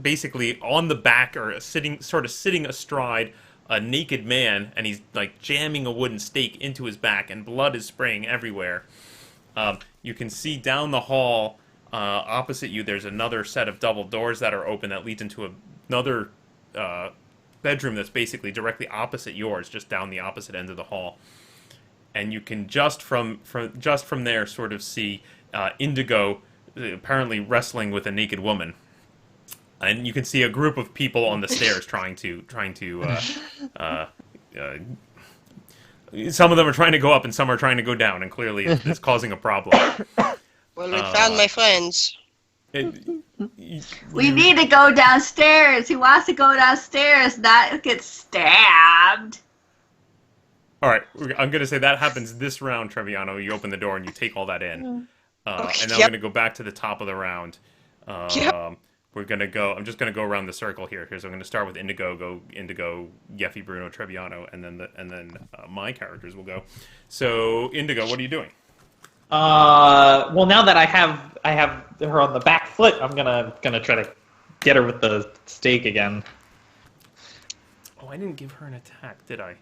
basically on the back or sitting astride a naked man, and he's like jamming a wooden stake into his back, and blood is spraying everywhere. You can see down the hall opposite you. There's another set of double doors that are open that leads into another bedroom that's basically directly opposite yours, just down the opposite end of the hall. And you can just from there sort of see Indigo apparently wrestling with a naked woman. And you can see a group of people on the stairs trying to some of them are trying to go up and some are trying to go down, and clearly it's causing a problem. Well, we found my friends. We need to go downstairs. He wants to go downstairs, not get stabbed. All right, I'm going to say that happens this round, Treviano. You open the door and you take all that in. Okay, And then yep. we're going to go back to the top of the round. Yep. We're going to go, I'm just going to go around the circle here. So I'm going to start with Indigo, Yeffy, Bruno, Treviano, and then my characters will go. So, Indigo, what are you doing? Well, now that I have her on the back foot, I'm gonna try to get her with the stake again. Oh, I didn't give her an attack, did I?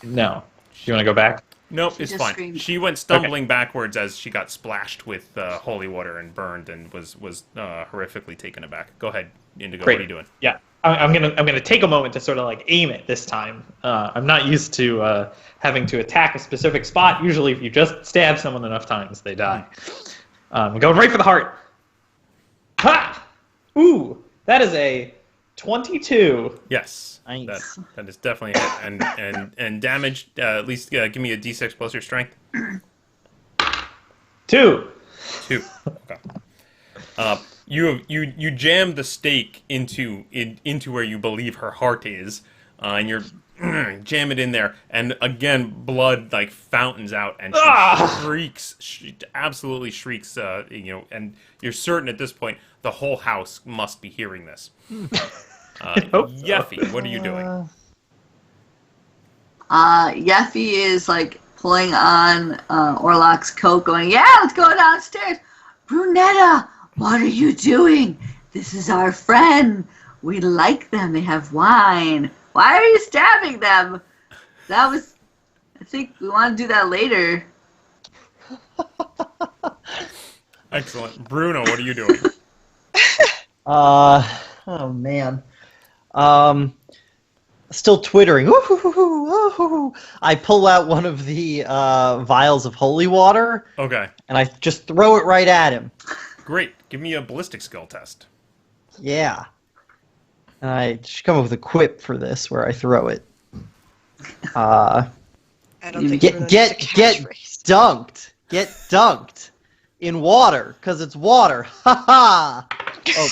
No. You want to go back? Nope, She it's just fine. screamed. She went stumbling backwards as she got splashed with holy water and burned, and was horrifically taken aback. Go ahead, Indigo. Great. What are you doing? Yeah, I'm gonna take a moment to sort of like aim it this time. I'm not used to having to attack a specific spot. Usually, if you just stab someone enough times, they die. I'm going right for the heart. Ha! Ooh, that is a 22. Yes, Nice. that is definitely a hit. And damage. At least give me a d6 plus your strength. 2. 2. Okay. You jam the stake into where you believe her heart is, and you're jam it in there, and again blood like fountains out, and she shrieks. She absolutely shrieks. And you're certain at this point the whole house must be hearing this. hope so. Yeffy, what are you doing? Yeffy is like pulling on Orlock's coat, going, "Yeah, let's go downstairs." Brunetta, what are you doing? This is our friend. We like them. They have wine. Why are you stabbing them? I think we want to do that later. Excellent. Bruno, what are you doing? Oh man. Still twittering. Ooh. I pull out one of the vials of holy water, Okay, and I just throw it right at him. great. Give me a ballistic skill test. Yeah. And I should come up with a quip for this where I throw it. I don't think Bruno needs a catchphrase. dunked. Get dunked in water, because it's water. Ha ha! Oh.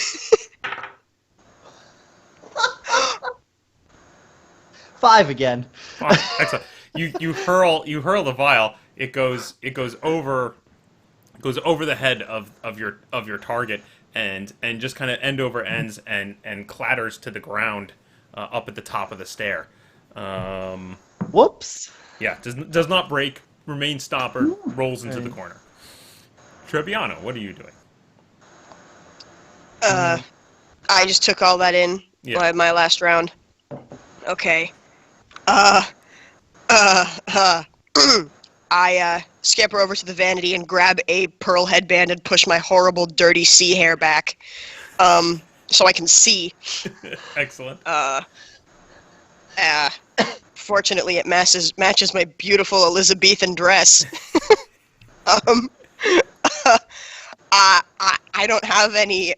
5 again. Excellent. You hurl the vial. It goes over the head of your target and just kind of end over ends and clatters to the ground up at the top of the stair. Whoops. Yeah, does not break. Remains stoppered. Rolls into the corner. Trebbiano, what are you doing? I just took all that in. Yeah. My last round. Okay. I scamper over to the vanity and grab a pearl headband and push my horrible, dirty sea hair back, so I can see. Excellent. Fortunately, it matches my beautiful Elizabethan dress. I don't have any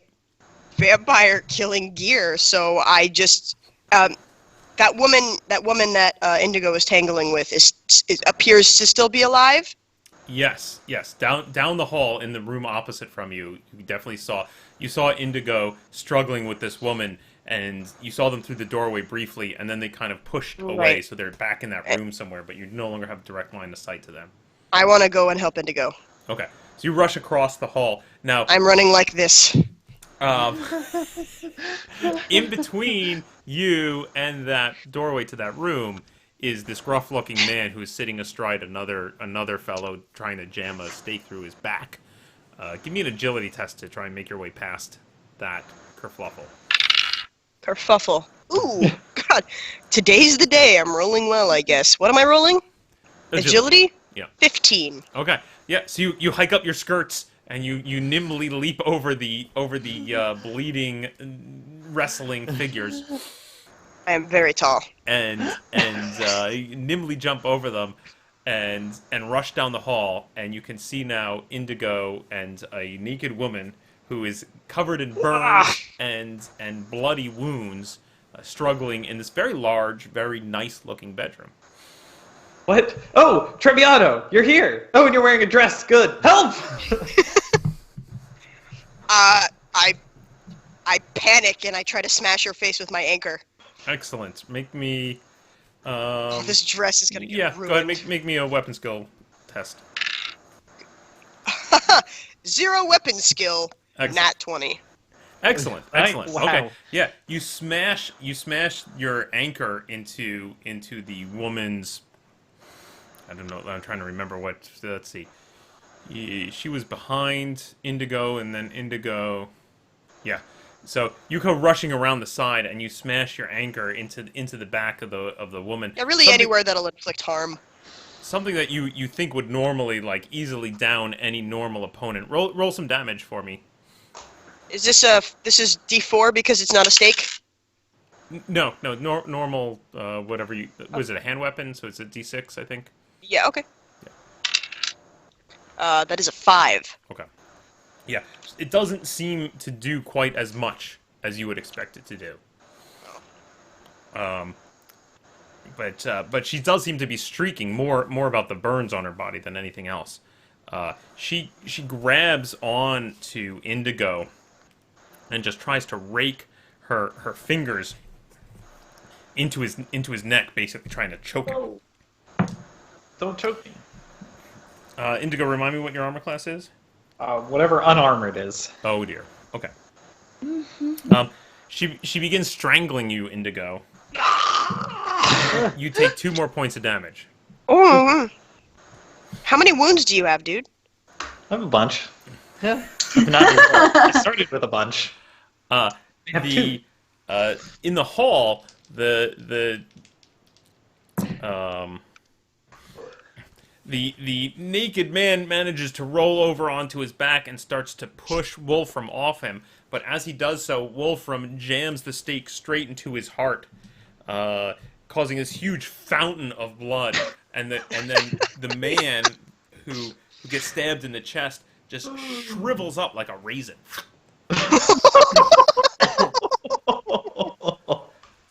vampire killing gear, so I just that woman that Indigo is tangling with appears to still be alive. Yes. Down the hall in the room opposite from you, you definitely saw Indigo struggling with this woman, and you saw them through the doorway briefly, and then they kind of pushed away, Right. so they're back in that room somewhere, but you no longer have direct line of sight to them. I want to go and help Indigo. Okay, so you rush across the hall. Now, I'm running like this. in between you and that doorway to that room is this gruff-looking man who's sitting astride another fellow trying to jam a stake through his back. Give me an agility test to try and make your way past that kerfluffle. Kerfuffle. Ooh, God. Today's the day. I'm rolling well, I guess. What am I rolling? Agility? Yeah. 15. Okay. Yeah. So you hike up your skirts and you nimbly leap over the bleeding, wrestling figures, I am very tall. and you nimbly jump over them, and rush down the hall. And you can see now Indigo and a naked woman who is covered in burns and bloody wounds, struggling in this very large, very nice-looking bedroom. What? Oh, Trebbiano, you're here. Oh, and you're wearing a dress. Good. Help! I panic and I try to smash her face with my anchor. Excellent. Make me. This dress is gonna get Yeah, ruined. go ahead. Make me a weapon skill test. 0 weapon skill. Excellent. Nat 20. Excellent. Excellent. Wow. Okay. Yeah, you smash your anchor into the woman's. I don't know. I'm trying to remember what. Let's see. She was behind Indigo, and then Indigo. Yeah. So you go rushing around the side, and you smash your anchor into the back of the woman. Yeah, really anywhere that'll inflict harm. Something that you think would normally easily down any normal opponent. Roll some damage for me. Is this D4 because it's not a stake? No, normal. Whatever you was it a hand weapon? So it's a D6, I think. Yeah, okay. That is a 5. Okay. Yeah, it doesn't seem to do quite as much as you would expect it to do. But she does seem to be streaking more about the burns on her body than anything else. She grabs on to Indigo and just tries to rake her fingers into his neck, basically trying to choke him. Oh. Don't choke me. Indigo, remind me what your armor class is? Whatever unarmored is. Oh dear. Okay. She begins strangling you, Indigo. You take 2 more points of damage. Oh. How many wounds do you have, dude? I have a bunch. Yeah. I started with a bunch. I have 2. In the hall, the naked man manages to roll over onto his back and starts to push Wolfram off him. But as he does so, Wolfram jams the stake straight into his heart, causing this huge fountain of blood. And then the man who gets stabbed in the chest just shrivels up like a raisin.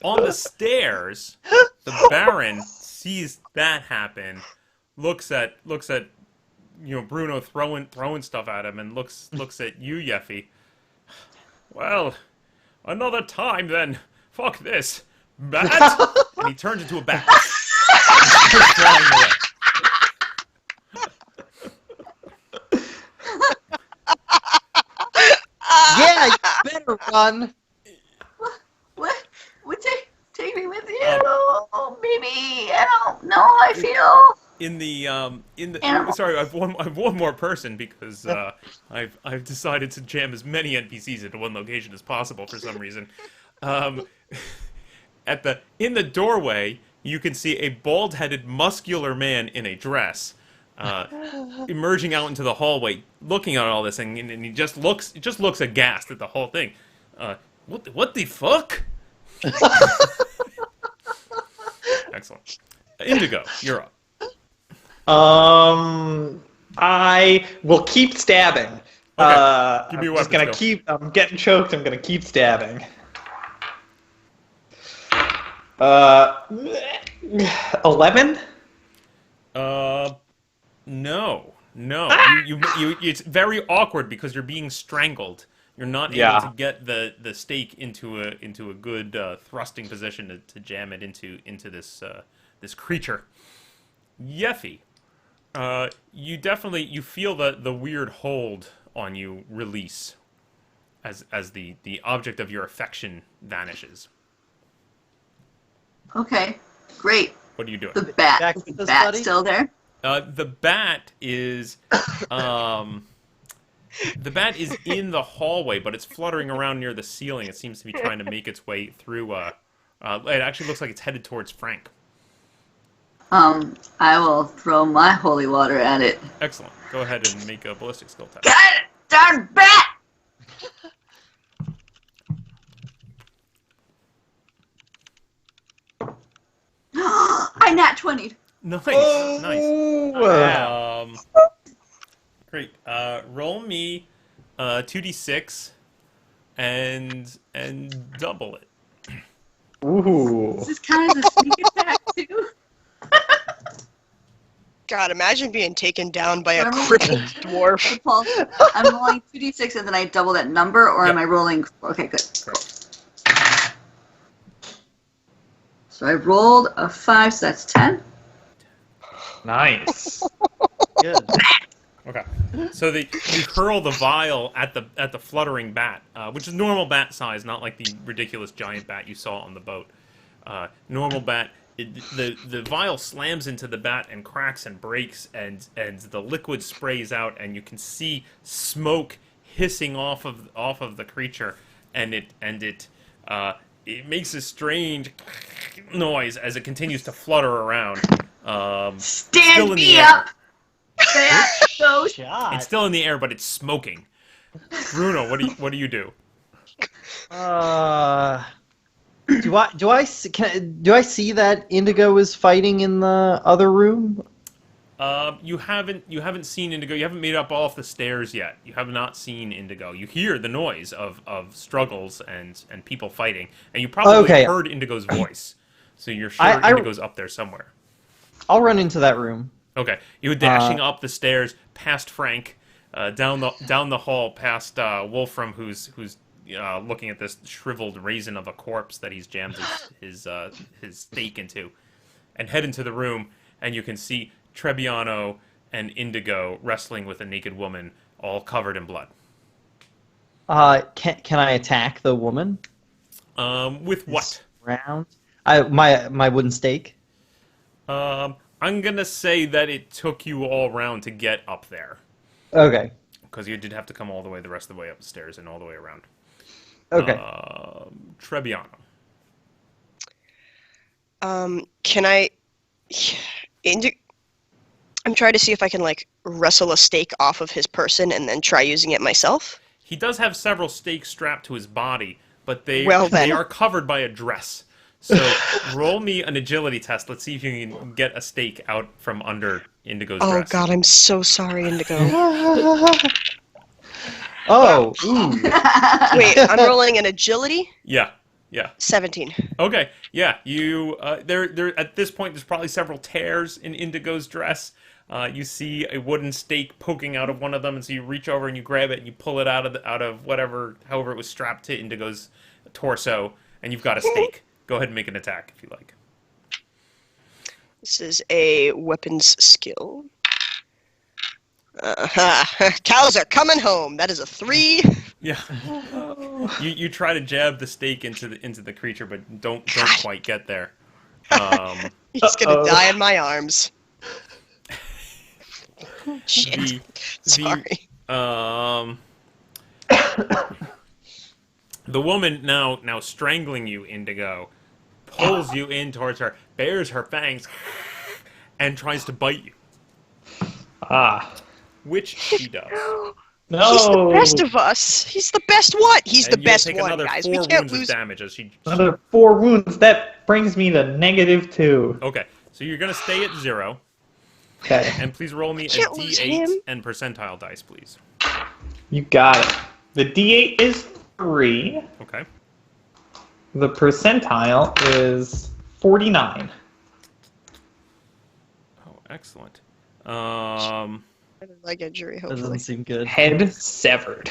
On the stairs, the Baron sees that happen, looks at Bruno throwing stuff at him and looks at you, Yeffy. Well, another time then. Fuck this. Bat? And he turns into a bat. And starts flying away. Yeah, you better run. What? Take me with you, baby. I don't know how I feel. Sorry, I've one more person because I've decided to jam as many NPCs into one location as possible for some reason. In the doorway, you can see a bald-headed, muscular man in a dress emerging out into the hallway, looking at all this, and he just looks aghast at the whole thing. What the fuck? Excellent. Indigo, you're up. I will keep stabbing. Okay. Give me a I'm weapon just gonna I'm getting choked. I'm gonna keep stabbing. 11. No. It's very awkward because you're being strangled. You're not able to get the stake into a good thrusting position to jam it into this creature. Yeffy, you feel the weird hold on you release as the object of your affection vanishes. Okay, great. What are you doing? The bat. Back Is with the us, bat buddy? still there? The bat is in the hallway, but it's fluttering around near the ceiling. It seems to be trying to make its way through. It actually looks like it's headed towards Frank. I will throw my holy water at it. Excellent. Go ahead and make a ballistic skill test. Got it! Darn bat! I nat 20. Nice, Oh, nice. Great. Roll me 2d6 and double it. Ooh. This is kind of a sneak attack, too. God, imagine being taken down by a Remember- crippled dwarf. So, Paul, I'm rolling 2d6 and then I double that number, or am Yep. I rolling? Okay, good. Correct. So I rolled a 5, so that's 10. Nice. Good. Okay. So you hurl the vial at the fluttering bat, which is normal bat size, not like the ridiculous giant bat you saw on the boat. Normal bat. The vial slams into the bat and cracks and breaks, and the liquid sprays out, and you can see smoke hissing off of the creature, and it makes a strange noise as it continues to flutter around. Stand still in the me air. up! Bat goes. Shot. It's still in the air, but it's smoking. Bruno, what do you do? Do I see that Indigo is fighting in the other room? You haven't seen Indigo. You haven't made up off the stairs yet. You have not seen Indigo. You hear the noise of struggles and people fighting, and you probably heard Indigo's voice. So you're sure Indigo's up there somewhere. I'll run into that room. Okay, you're dashing up the stairs past Frank, down the hall past Wolfram, who's looking at this shriveled raisin of a corpse that he's jammed his stake into, and head into the room, and you can see Trebbiano and Indigo wrestling with a naked woman, all covered in blood. Can I attack the woman? With what? Round. My wooden stake. I'm gonna say that it took you all round to get up there, Okay. because you did have to come all the way the rest of the way upstairs and all the way around. Okay. Trebbiano. Can I... I'm trying to see if I can, wrestle a stake off of his person and then try using it myself. He does have several stakes strapped to his body, but they then. are covered by a dress. So roll me an agility test. Let's see if you can get a stake out from under Indigo's Oh dress. god, I'm so sorry, Indigo. Oh. Ooh. Wait, I'm rolling an agility? Yeah. 17. Okay. Yeah. You. There. At this point, there's probably several tears in Indigo's dress. You see a wooden stake poking out of one of them, and so you reach over and you grab it and you pull it out of however it was strapped to Indigo's torso, and you've got a stake. Go ahead and make an attack if you like. This is a weapons skill. Cows are coming home. That is a 3. Yeah. You try to jab the stake into the creature, but don't quite get there. He's gonna die in my arms. Shit. Sorry. The woman now strangling you, Indigo, pulls you in towards her, bares her fangs, and tries to bite you. Which she does. No. He's the best of us. He's the best what? He's And the best you'll take one, another guys. 4 We can't wounds lose. of damage as she. Another 4 wounds. That brings me to -2. Okay, so you're gonna stay at 0, Okay. and please roll me a Can't lose D8 him. and percentile dice, please. You got it. The D8 is 3. Okay. The percentile is 49. Oh, excellent. Leg injury, That hopefully. doesn't seem good. Head severed.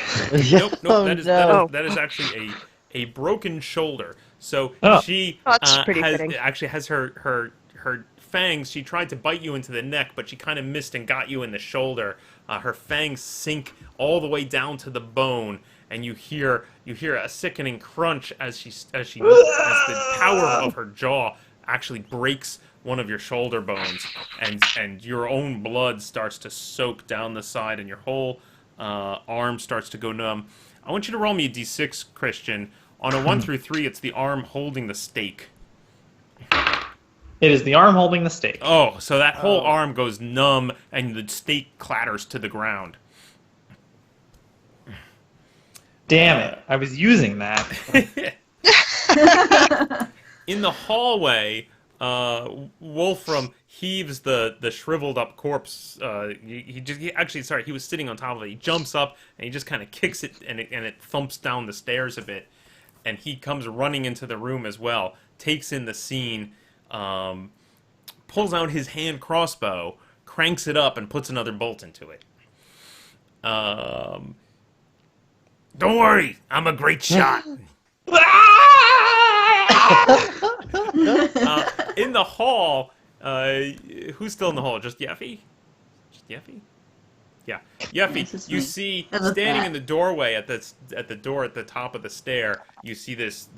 Nope. Oh, That is no. that is actually a broken shoulder. So Oh. she Oh, that's pretty fitting. has her fangs. She tried to bite you into the neck, but she kind of missed and got you in the shoulder. Her fangs sink all the way down to the bone, and you hear a sickening crunch as the power of her jaw actually breaks one of your shoulder bones, and your own blood starts to soak down the side, and your whole arm starts to go numb. I want you to roll me a d6, Christian. On a 1 through 3, it's the arm holding the stake. It is the arm holding the stake. Oh, so that whole arm goes numb, and the stake clatters to the ground. Damn it. I was using that. In the hallway, Wolfram heaves the shriveled up corpse. He was sitting on top of it. He jumps up and he just kind of kicks it, and it thumps down the stairs a bit. And he comes running into the room as well, takes in the scene, pulls out his hand crossbow, cranks it up, and puts another bolt into it. Don't worry, I'm a great shot. In the hall, who's still in the hall? Just Yeffy? Yeah, Yeffy. This is You me. see That was standing bad. in the doorway at the door at the top of the stair. You see this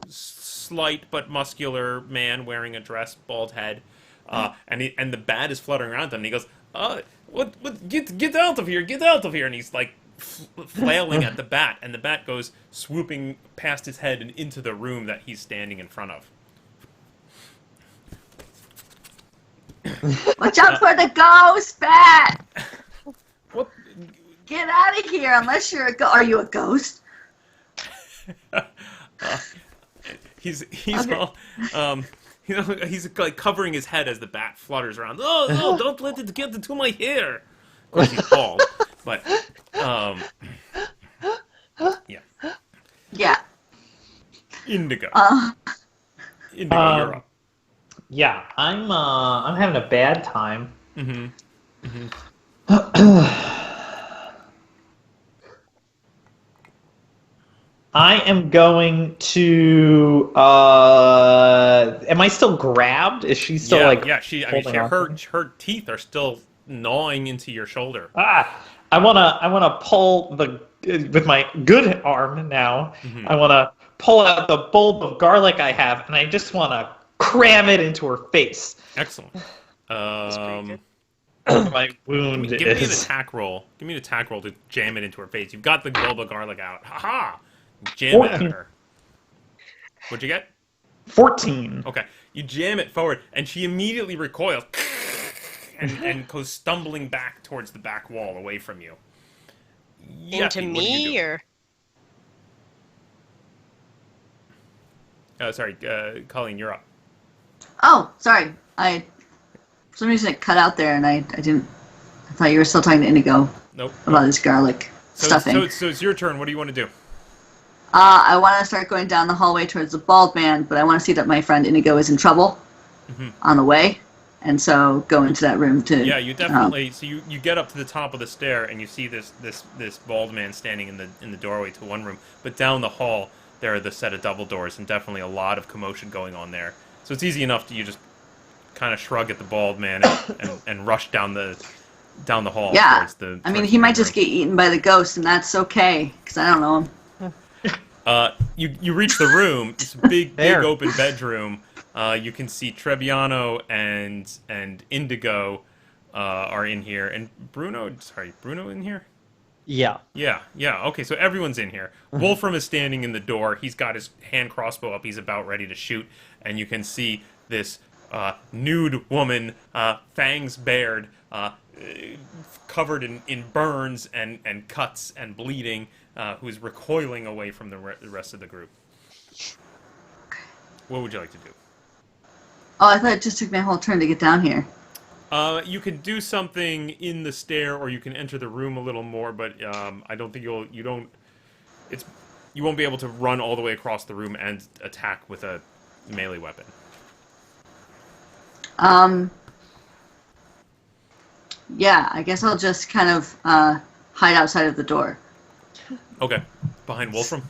slight but muscular man wearing a dress, bald head, and the bat is fluttering around him. And he goes, "What? Get out of here! Get out of here!" And he's like flailing at the bat, and the bat goes swooping past his head and into the room that he's standing in front of. Watch out for the ghost, bat! What? Get out of here, unless you're a ghost. Are you a ghost? He's Okay. all he's like covering his head as the bat flutters around. Oh, don't let it get into my hair. Of course he's bald, but yeah. Yeah. Indigo, Uh, you're up. Yeah, I'm having a bad time. Mm-hmm. I am going to. Am I still grabbed? Is she still Yeah, like? yeah. holding on? Her teeth are still gnawing into your shoulder. I wanna pull with my good arm now. Mhm. I wanna pull out the bulb of garlic I have, and I just wanna cram it into her face. Excellent. pretty My wound Give me an is. attack roll. Give me an attack roll to jam it into her face. You've got the bulb of garlic out. Ha-ha! Jam it at 14. her. What'd you get? 14. Okay. You jam it forward, and she immediately recoils and goes stumbling back towards the back wall away from you. Into Yeffy, what do you me, do? or Sorry, Colleen, you're up. oh, sorry. For some reason it cut out there, and I didn't. I thought you were still talking to Indigo Nope. about this garlic stuffing. So it's your turn. What do you want to do? I want to start going down the hallway towards the bald man, but I want to see that my friend Indigo is in trouble Mhm. on the way, and so go into that room to. Yeah, you definitely. So you get up to the top of the stair and you see this bald man standing in the doorway to one room, but down the hall there are the set of double doors and definitely a lot of commotion going on there. So it's easy enough you just kind of shrug at the bald man and rush down the hall. Yeah, Towards the. I mean, towards he the might room. just get eaten by the ghost, and that's okay because I don't know him. You reach the room. It's a big There. open bedroom. You can see Trebbiano and Indigo are in here, and Bruno in here. Yeah. Yeah. Okay, so everyone's in here. Wolfram is standing in the door. He's got his hand crossbow up. He's about ready to shoot, and you can see this nude woman, fangs bared, covered in burns and cuts and bleeding, who's recoiling away from the rest of the group. What would you like to do? Oh, I thought it just took me a whole turn to get down here. You can do something in the stair, or you can enter the room a little more, but I don't think you won't be able to run all the way across the room and attack with a melee weapon. Yeah, I guess I'll just kind of hide outside of the door. Okay, behind Wolfram.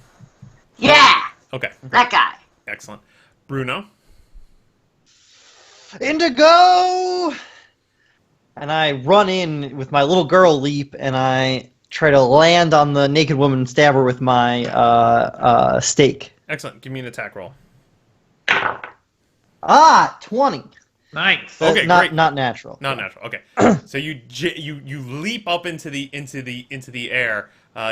Yeah, Okay, that guy. excellent. Bruno. Indigo! And I run in with my little girl leap, and I try to land on the naked woman and stab her with my stake. Excellent. Give me an attack roll. 20. Nice. Okay, not great. not natural. Not natural. Okay, so you leap up into the air,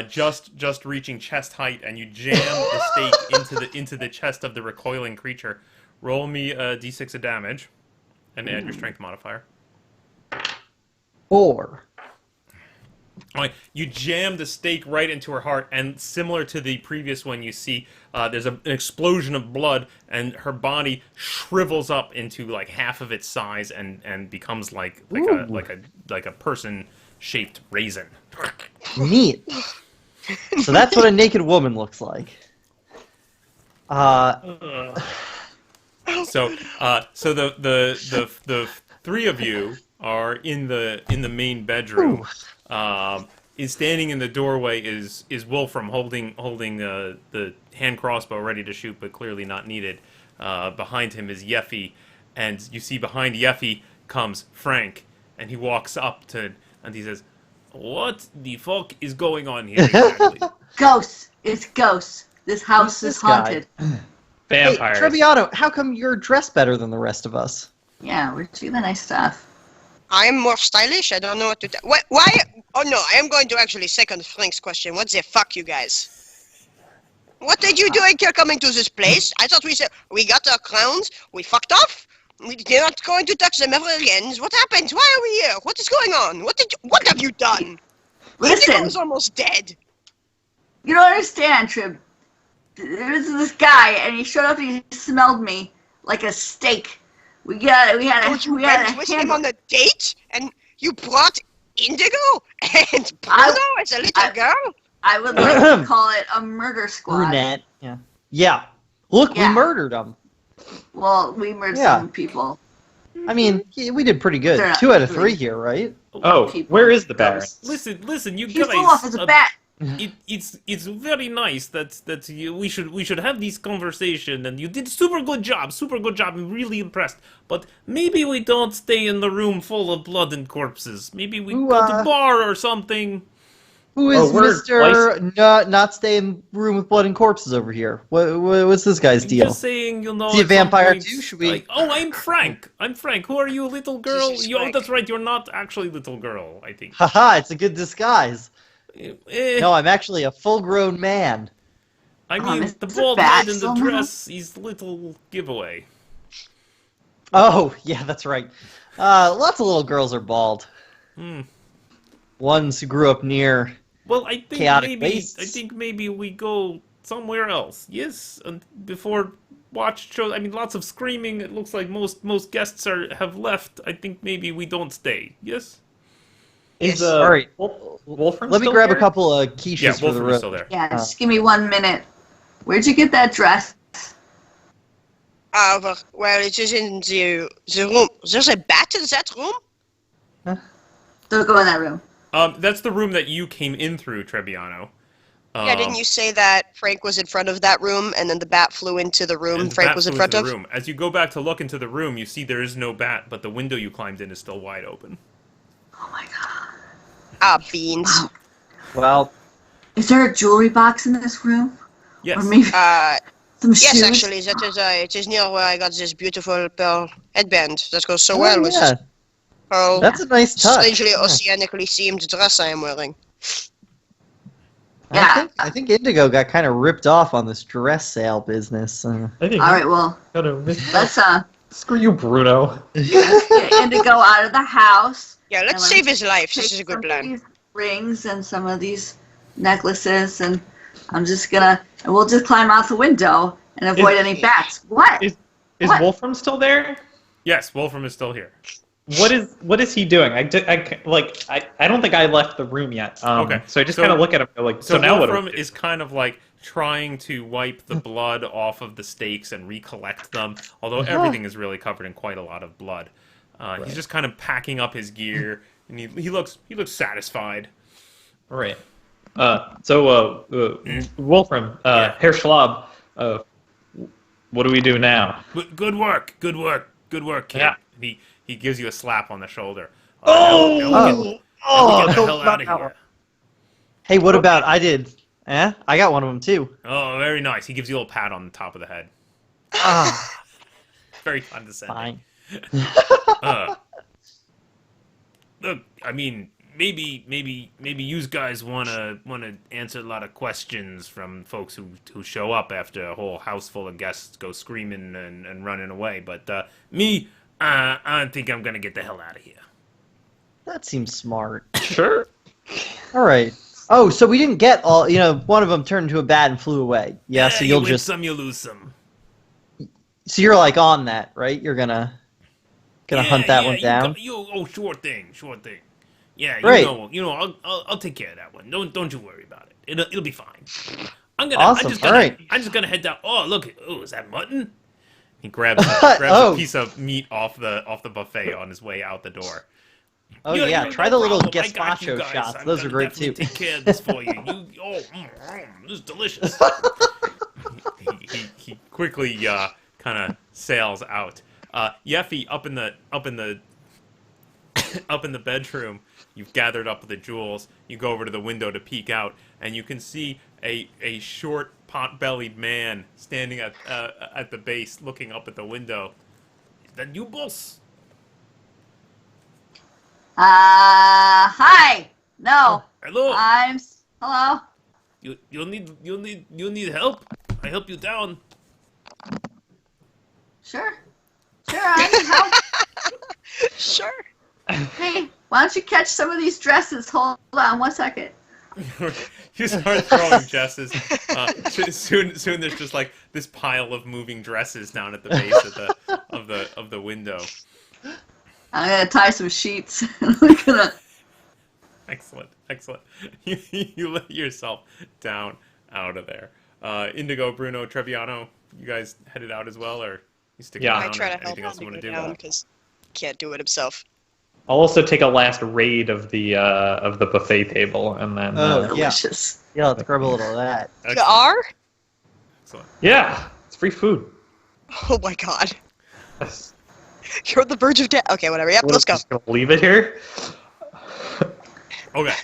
just reaching chest height, and you jam the stake into the chest of the recoiling creature. Roll me a d6 of damage, and add your strength modifier. 4. Alright, you jam the stake right into her heart, and similar to the previous one, you see there's an explosion of blood, and her body shrivels up into like half of its size, and becomes like a person-shaped raisin. Neat. So that's what a naked woman looks like. So the three of you are in the main bedroom. Is standing in the doorway is Wolfram holding the hand crossbow ready to shoot, but clearly not needed. Behind him is Yeffy, and you see behind Yeffy comes Frank, and he walks up and he says, "What the fuck is going on here exactly?" Ghosts. It's ghosts. This house Who's is this guy? haunted. Vampires. Hey, Trebbiano, how come you're dressed better than the rest of us? Yeah, we're doing the nice stuff. I am more stylish. I don't know what to do. Why? Oh no, I am going to actually second Frank's question. What the fuck, you guys? What did you doing here coming to this place? I thought we said we got our crowns. We fucked off. We're not going to touch them ever again. What happened? Why are we here? What is going on? What have you done? Listen. Indigo is almost dead. You don't understand, Trib. There's this guy, and he showed up and he smelled me like a steak. We had You went with him on a date, and you brought Indigo and Bruno as a little girl. I would like to call it a murder squad. Brunette. Yeah. Yeah. Look, Yeah. we murdered them. Well, we murdered Yeah. some people. I mean, we did pretty good. They're not 2 out of really- 3 here, right? Oh, People. where is the Baron? Ghosts. Listen, you He guys. flew off as a bat. It's very nice that we should have this conversation, and you did super good job. I'm really impressed. But maybe we don't stay in the room full of blood and corpses. Maybe we Who, go to the bar or something. Who is we're Mr. Not stay in room with blood and corpses over here? What's this guy's deal? Just saying, you know. Is he a at some vampire point, too? Should we- like, oh, I'm Frank. Who are you, little girl? Jesus, Oh, Frank. that's right. You're not actually little girl. I think. Haha, it's a good disguise. Eh, No, I'm actually a full-grown man. I mean, is the a bald bat head and the somehow? dress is little giveaway. Oh, yeah, that's right. Lots of little girls are bald. Hmm. Ones who grew up near. Well, I think Chaotic wastes. maybe we go somewhere else. Yes, and before watch shows. I mean, lots of screaming. It looks like most guests have left. I think maybe we don't stay. Yes. Is All right. Wolfram Let me still grab here? a couple of quiches Yeah, for the Wolfram is road. still there. Yeah, just give me 1 minute. Where'd you get that dress? Well, it is in the room. There's a bat in that room? Don't go in that room. That's the room that you came in through, Trebbiano. Yeah, didn't you say that Frank was in front of that room, and then the bat flew into the room And the Frank bat was in flew front into of? the room. As you go back to look into the room, you see there is no bat, but the window you climbed in is still wide open. Oh my god. Ah, beans. Wow. Well, Is there a jewelry box in this room? Yes. Or maybe some Yes, shoes? actually, that is, it is near where I got this beautiful pearl headband that goes so oh, well with yeah. this pearl, That's a nice touch. strangely Yeah. oceanically themed dress I am wearing. Yeah. I think Indigo got kind of ripped off on this dress sale business. I think Alright, well, let's Screw you, Bruno. get Indigo out of the house. Yeah, let's And let save me his life. This Take is a good some of plan. these rings and some of these necklaces, and I'm just gonna, and we'll just climb out the window and avoid any bats. What? Is What? Wolfram still there? Yes, Wolfram is still here. What is he doing? I don't think I left the room yet. Okay, So I just so- kind of look at him and go like, So now what? Wolfram is kind of like trying to wipe the blood off of the stakes and recollect them, although everything is really covered in quite a lot of blood. He's just kind of packing up his gear, and he looks satisfied. Right. Wolfram, Yeah. Herr Schwab, what do we do now? Good work, kid. Yeah. And he gives you a slap on the shoulder. Oh! Now get the hell out of here. Hey, what about I did? I got one of them too. Oh, very nice. He gives you a little pat on the top of the head. Ah, Very condescending. fine. Look, I mean, maybe you guys wanna answer a lot of questions from folks who show up after a whole house full of guests go screaming and running away. But me, I think I'm gonna get the hell out of here. That seems smart. Sure. All right. Oh, so we didn't get all. One of them turned into a bat and flew away. Yeah. So you you'll win just. some, you lose some. So you're like on that, right? You're gonna hunt that one down. Sure thing. Yeah, Great. I'll take care of that one. Don't you worry about it. It'll be fine. Awesome. I'm just gonna head down. Oh, look. Oh, is that mutton? He grabs a piece of meat off the buffet on his way out the door. Oh You- yeah, you- try no the little problem. I got you gazpacho guys. shots. I'm Those are gonna great too. definitely take care of this for you. This is delicious. he quickly kind of sails out. Yeffy up in the up in the bedroom. You've gathered up the jewels. You go over to the window to peek out, and you can see a short, pot-bellied man standing at the base, looking up at the window. Is that you, boss? Hi. No. Hello. Hello. You'll need help. I help you down. Sure. I need help. Sure. Hey, why don't you catch some of these dresses? Hold on 1 second. You start throwing dresses. Soon there's just like this pile of moving dresses down at the base of the window. I'm gonna tie some sheets. We're gonna. Excellent. You let yourself down out of there. Indigo, Bruno, Trebbiano, you guys headed out as well, or you stick Yeah. around? I try to help Anything else you him want go to do? down because he can't do it himself. I'll also take a last raid of the buffet table, and then Oh, yeah. Delicious. Yeah, let's grab a little of that. You Excellent. are? Excellent. yeah, it's free food. Oh my god. You're on the verge of death. Okay, whatever. Yep, let's go. Just gonna leave it here. Okay.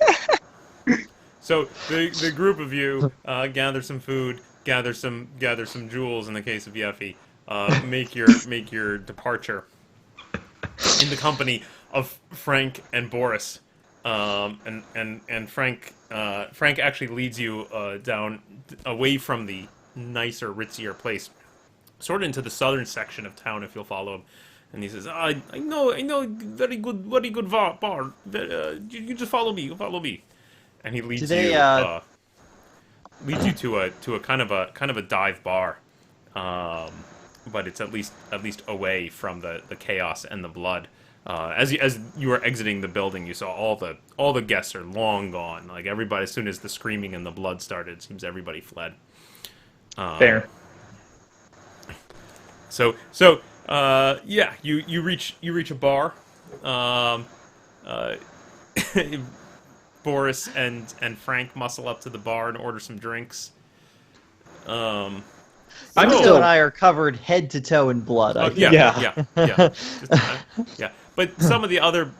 So the group of you gather some food, gather some jewels in the case of Yeffy. Make your departure in the company of Frank and Boris. And Frank actually leads you down away from the nicer, ritzier place, sort of into the southern section of town, if you'll follow him. And he says, I know, very good bar. You just follow me. And he leads leads you to a kind of a dive bar, but it's at least away from the chaos and the blood. As you were exiting the building, you saw all the guests are long gone. Like everybody, as soon as the screaming and the blood started, it seems everybody fled. Fair. Yeah, you reach a bar. Um, uh, Boris and Frank muscle up to the bar and order some drinks. I'm Cisco still- and I are covered head to toe in blood. I think. Yeah. Just, yeah. But some of the other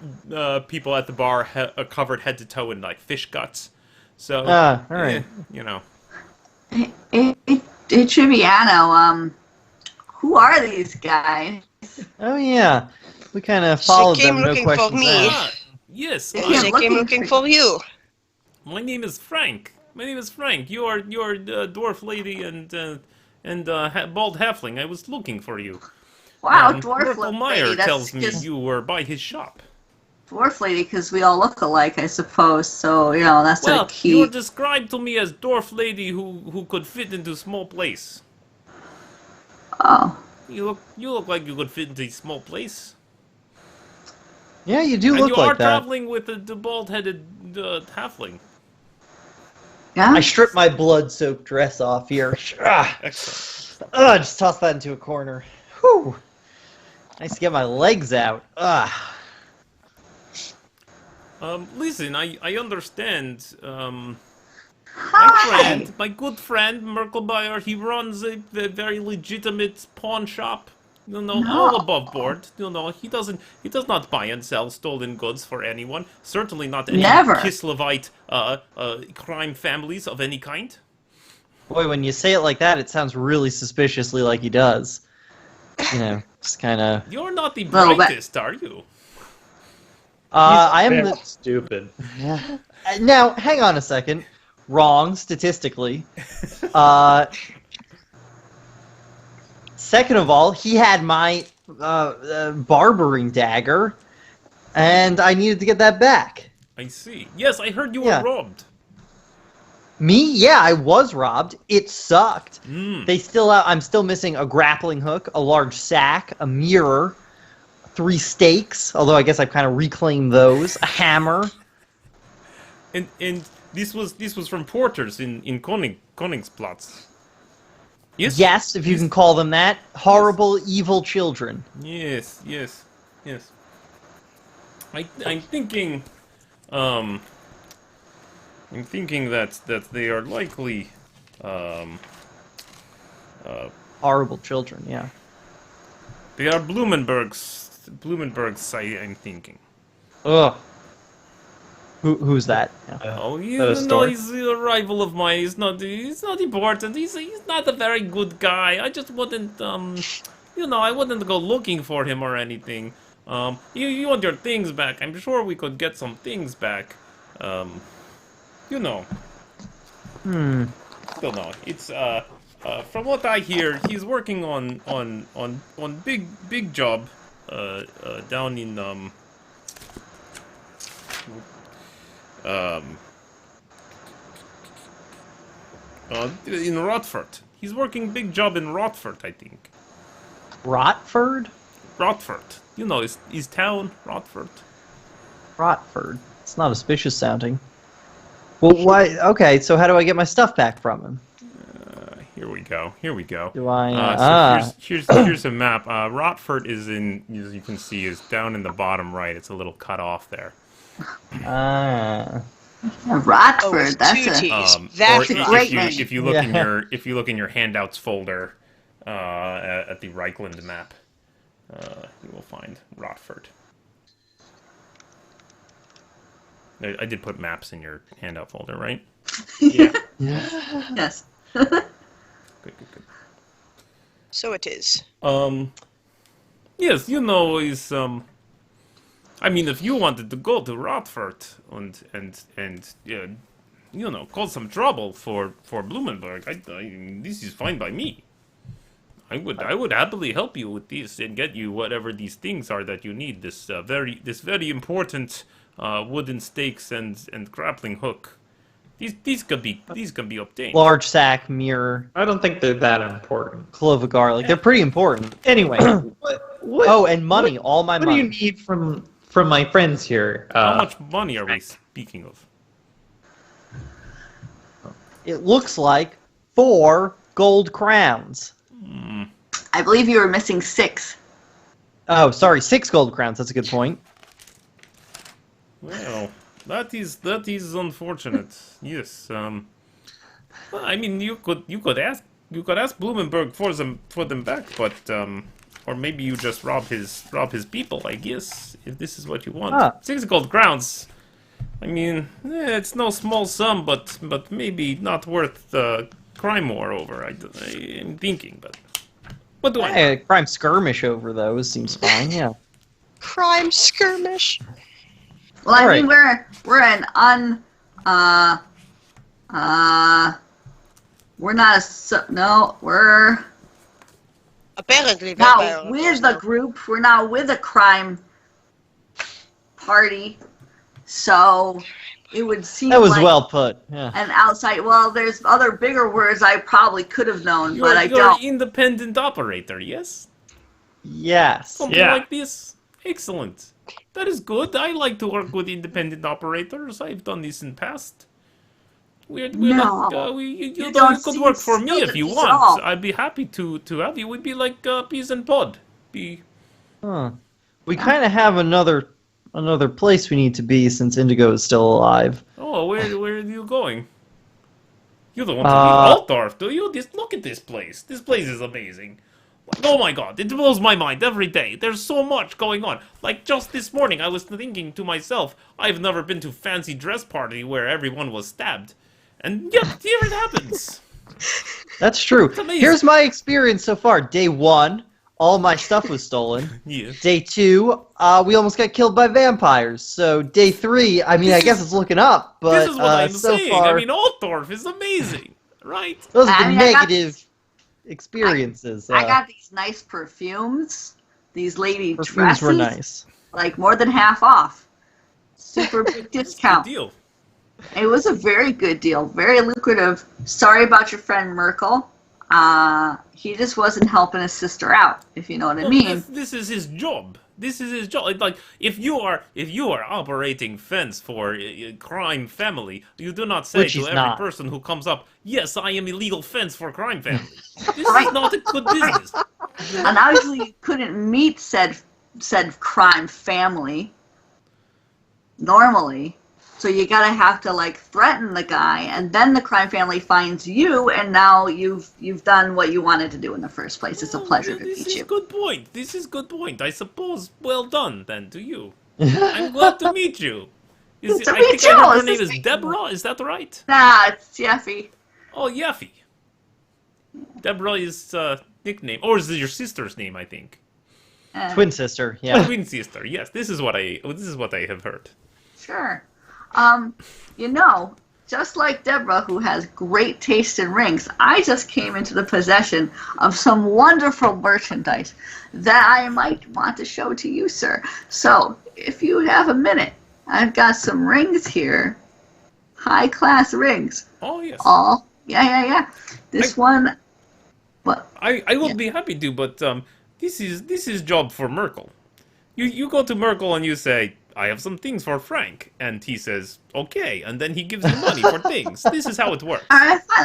people at the bar are covered head to toe in like fish guts. So, All right. you know. Hey, Triviano, who are these guys? Oh yeah, we kind of They followed came them. No looking for questions me. asked. Yes, Yeah, They came looking looking for for you. my name is Frank. You are dwarf lady and bald halfling. I was looking for you. Wow, dwarf Merkel lady. Meyer That's tells me just you were by his shop. dwarf lady because we all look alike, I suppose. So that's Well, a key. you were described to me as dwarf lady who could fit into small place. Oh, You look like you could fit into a small place. Yeah, you do And look you like are that. traveling with the bald-headed halfling. yeah. I stripped my blood-soaked dress off here. Excellent. Just toss that into a corner. Whew. Nice to get my legs out. Listen, I understand. Hi. My good friend Merkelbayer, he runs a very legitimate pawn shop. All above board. He does not buy and sell stolen goods for anyone. Certainly not any Never. Kislevite crime families of any kind. Boy, when you say it like that, it sounds really suspiciously like he does. Just kind of. You're not the Little bit. brightest, are you? I am Very the. stupid. Now, hang on a second. Wrong statistically. Second of all, he had my barbering dagger, and I needed to get that back. I see. Yes, I heard you Yeah. were robbed. Me? Yeah, I was robbed. It sucked. Mm. I'm still missing a grappling hook, a large sack, a mirror, 3 stakes, although I guess I've kind of reclaimed those, a hammer. And this was from porters in Koningsplatz. Yes, if you can call them that. Horrible, evil children. Yes. I'm thinking that they are likely Horrible children, yeah. they are Blumenberg's I'm thinking. Ugh. Who's that? Yeah. Oh, that a story? he's a rival of mine. He's not important. He's not a very good guy. I just wouldn't I wouldn't go looking for him or anything. You want your things back? I'm sure we could get some things back. Still no. It's from what I hear, he's working on big job down in in Rotford. He's working big job in Rotford, I think. Rotford? Rotford. His town, Rotford. Rotford. It's not auspicious sounding. Well, why? Okay, so how do I get my stuff back from him? Here we go. Do I? Here's a map. Rotford is in, as you can see, is down in the bottom right. It's a little cut off there. Rotford. Oh, with That's two a. T's. Or That's great name. if you look in Yeah. your handouts folder at the Reichland map, you will find Rotford. I did put maps in your handout folder, right? Yeah. Yes. Good. So it is. Yes, is I mean, if you wanted to go to Rotford and cause some trouble for Blumenberg, this is fine by me. I would happily help you with this and get you whatever these things are that you need. This very important wooden stakes and grappling hook. These can be obtained. Large sack, mirror, I don't think they're that important. clove of garlic. They're pretty important. Anyway, what, Oh, and money. All my what money. do you need from my friends here? How much money are we speaking of? It looks like 4 gold crowns. I believe you were missing 6. Oh, sorry, 6 gold crowns. That's a good point. Well, that is unfortunate. Yes. Well, I mean, you could ask Blumenberg for them back, but or maybe you just rob his people. I guess if this is what you want. Ah. 6 gold crowns. I mean, it's no small sum, but maybe not worth the crime war over. I'm thinking, but what do I know? Hey, crime skirmish over those seems fine. Yeah. Crime skirmish. Well, I All mean, we're an we're not we're Apparently, not vampire with hunters the now. group. We're not with a crime party. So it would seem That was like well put. Yeah. an outside. Well, there's other bigger words I probably could have known, You're, but I you're don't. an independent operator, yes? Yes. Something Yeah. like this. Excellent. That is good. I like to work with independent operators. I've done this in past. We're No. not, you You know, don't you could seem work for me skilled if at you this at want. all. I'd be happy to have you. We'd be like peas and pod. Be Huh. We kind of have another place we need to be since Indigo is still alive. oh, where are you going? You don't want to Uh, leave Altdorf, do you? Look at this place. This place is amazing. Like, oh my god, it blows my mind every day. There's so much going on. Like just this morning, I was thinking to myself, I've never been to fancy dress party where everyone was stabbed. And yet, here it happens. That's true. amazing. Here's my experience so far. Day 1, all my stuff was stolen. Yeah. Day 2, we almost got killed by vampires. So day 3, I mean, I guess it's looking up, but This is what I'm so saying. far, I mean, Altdorf is amazing, right? those are I the mean, I got negative experiences. I got these nice perfumes. These lady perfumes dresses, were nice. like more than half off. Super big Good discount. deal. It was a very good deal, very lucrative. Sorry about your friend Merkel. He just wasn't helping his sister out, if you know what I Well, mean. this is his job. This is his job. Like if you are operating fence for a crime family, you do not say Which to he's every not. person who comes up, "Yes, I am illegal fence for crime family." This is not a good business. And obviously, you couldn't meet said crime family normally. So you gotta have to like threaten the guy, and then the crime family finds you, and now you've done what you wanted to do in the first place. It's a pleasure to This meet is you. good point. This is good point. I suppose. Well done then to you. I'm glad to meet you. To I meet think I you, heard your it's name just is me. Deborah. Is that right? Nah, it's Jeffy. Oh, Yeffy. Deborah is nickname, or is it your sister's name? I think. Twin sister, yeah. Twin sister. Yes, this is what I have heard. Sure. You know, just like Deborah, who has great taste in rings, I just came into the possession of some wonderful merchandise that I might want to show to you, sir. So, if you have a minute, I've got some rings here. High-class rings. Oh yes. All, yeah. This one, what? I would be happy to, but this is job for Merkel. You go to Merkel and you say, I have some things for Frank, and he says, okay, and then he gives you money for things. This is how it works. All right, fine.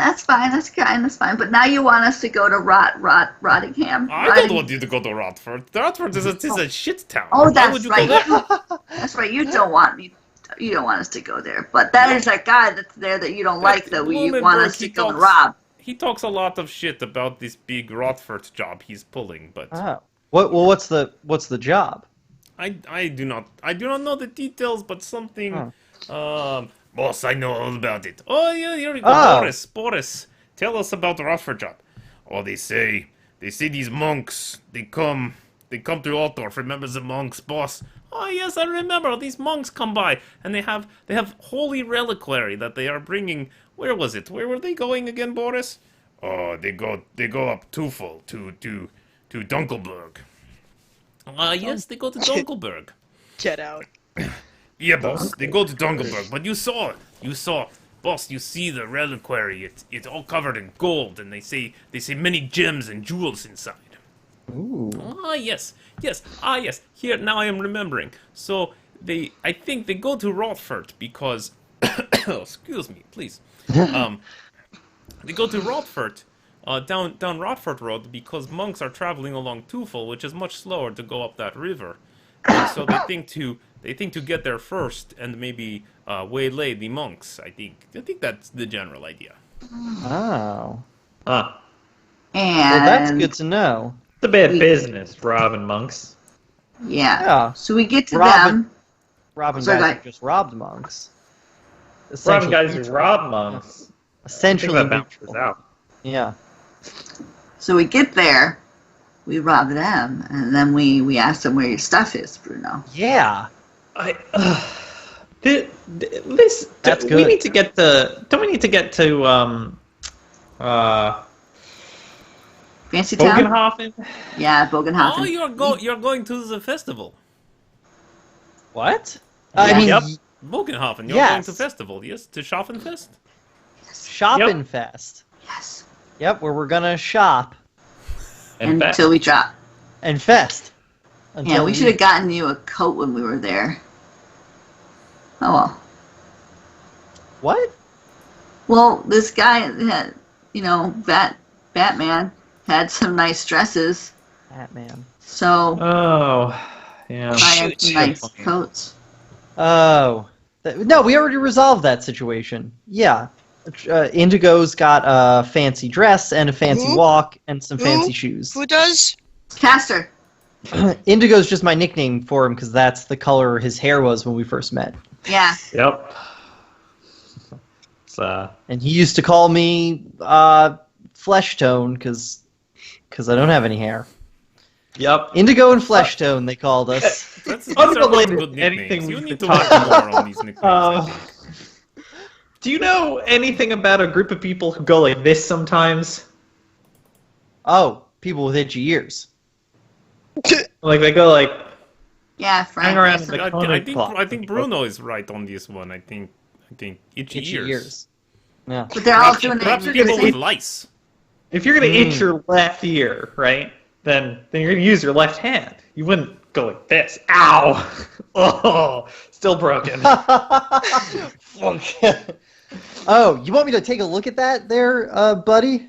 That's fine. But now you want us to go to Rottingham? I don't want you to go to Rotford. Rotford is a shit town. Oh, Why that's would you right. go there? That's right. You don't want me. You don't want us to go there. But that is that guy that's there that you don't like that you want us to go and rob. He talks a lot of shit about this big Rotford job he's pulling, but Oh. What's the job? I do not know the details, but something. Boss, I know all about it. Oh yeah, here we go. Oh. Boris, tell us about the Rotford job. Oh, they say these monks. They come to Altdorf. Remember the monks, boss? Oh yes, I remember. These monks come by, and they have holy reliquary that they are bringing. Where was it? Where were they going again, Boris? Oh, they go up Tufel to Dunkelberg. Yes, they go to Dunkelberg. Get out. Yeah, boss, they go to Dunkelberg. But you saw, boss, you see the reliquary. It's all covered in gold, and they say many gems and jewels inside. Ooh. Yes. Here, now I am remembering. So I think they go to Rotford because, excuse me, please. They go to Rotford down Rotford Road because monks are traveling along Tufel, which is much slower to go up that river. And so they think to get there first and maybe waylay the monks. I think that's the general idea. Oh. Huh. Well, that's And good to know. It's a bad business, robbing monks. yeah. Yeah. So we get to Robbing- them. Robbing Sorry, guys go who just robbed monks. Robbing guys who Essentially- rob monks. I think Essentially that balances neutral. out. Yeah. So we get there. We rob them, and then we ask them where your stuff is, Bruno. Yeah. This That's we good. need to get to. Don't we need to get to Fancy Town? Bogenhofen? Yeah, Bogenhofen. Oh, you're going to the festival. What? Yeah. I mean, Yep. Bogenhofen, you're Yes. going to festival, yes? To Schaffenfest? Shopping Fest. Yes. Yep, where we're gonna shop And back. Until we drop. and fest. Yeah, we should have gotten you a coat when we were there. Oh well. What? Well, this guy had, Batman had some nice dresses, Batman. so Oh, yeah. I had some Shoot. nice coats. Oh. No, we already resolved that situation. Yeah. Indigo's got a fancy dress and a fancy Who? walk and some Who? fancy shoes. Who does? Caster. Indigo's just my nickname for him because that's the color his hair was when we first met. Yeah. Yep. It's And he used to call me Flesh Tone because I don't have any hair. yep. Indigo and Flesh Tone, they called us. These are really Unrelated good to anything nicknames. You we've need been to work talking more on these nicknames. I think. Do you know anything about a group of people who go like this sometimes? Oh, people with itchy ears. Like they go like Yeah, Frank. hang around in Yes. the I corner think clock. I think Bruno is right on this one. I think itchy ears. Yeah. But they're all Perhaps- doing Perhaps it. people with lice. If you're gonna Mm. itch your left ear, right? Then you're gonna use your left hand. You wouldn't go like this. Ow! Oh, still broken. Oh, you want me to take a look at that there, buddy?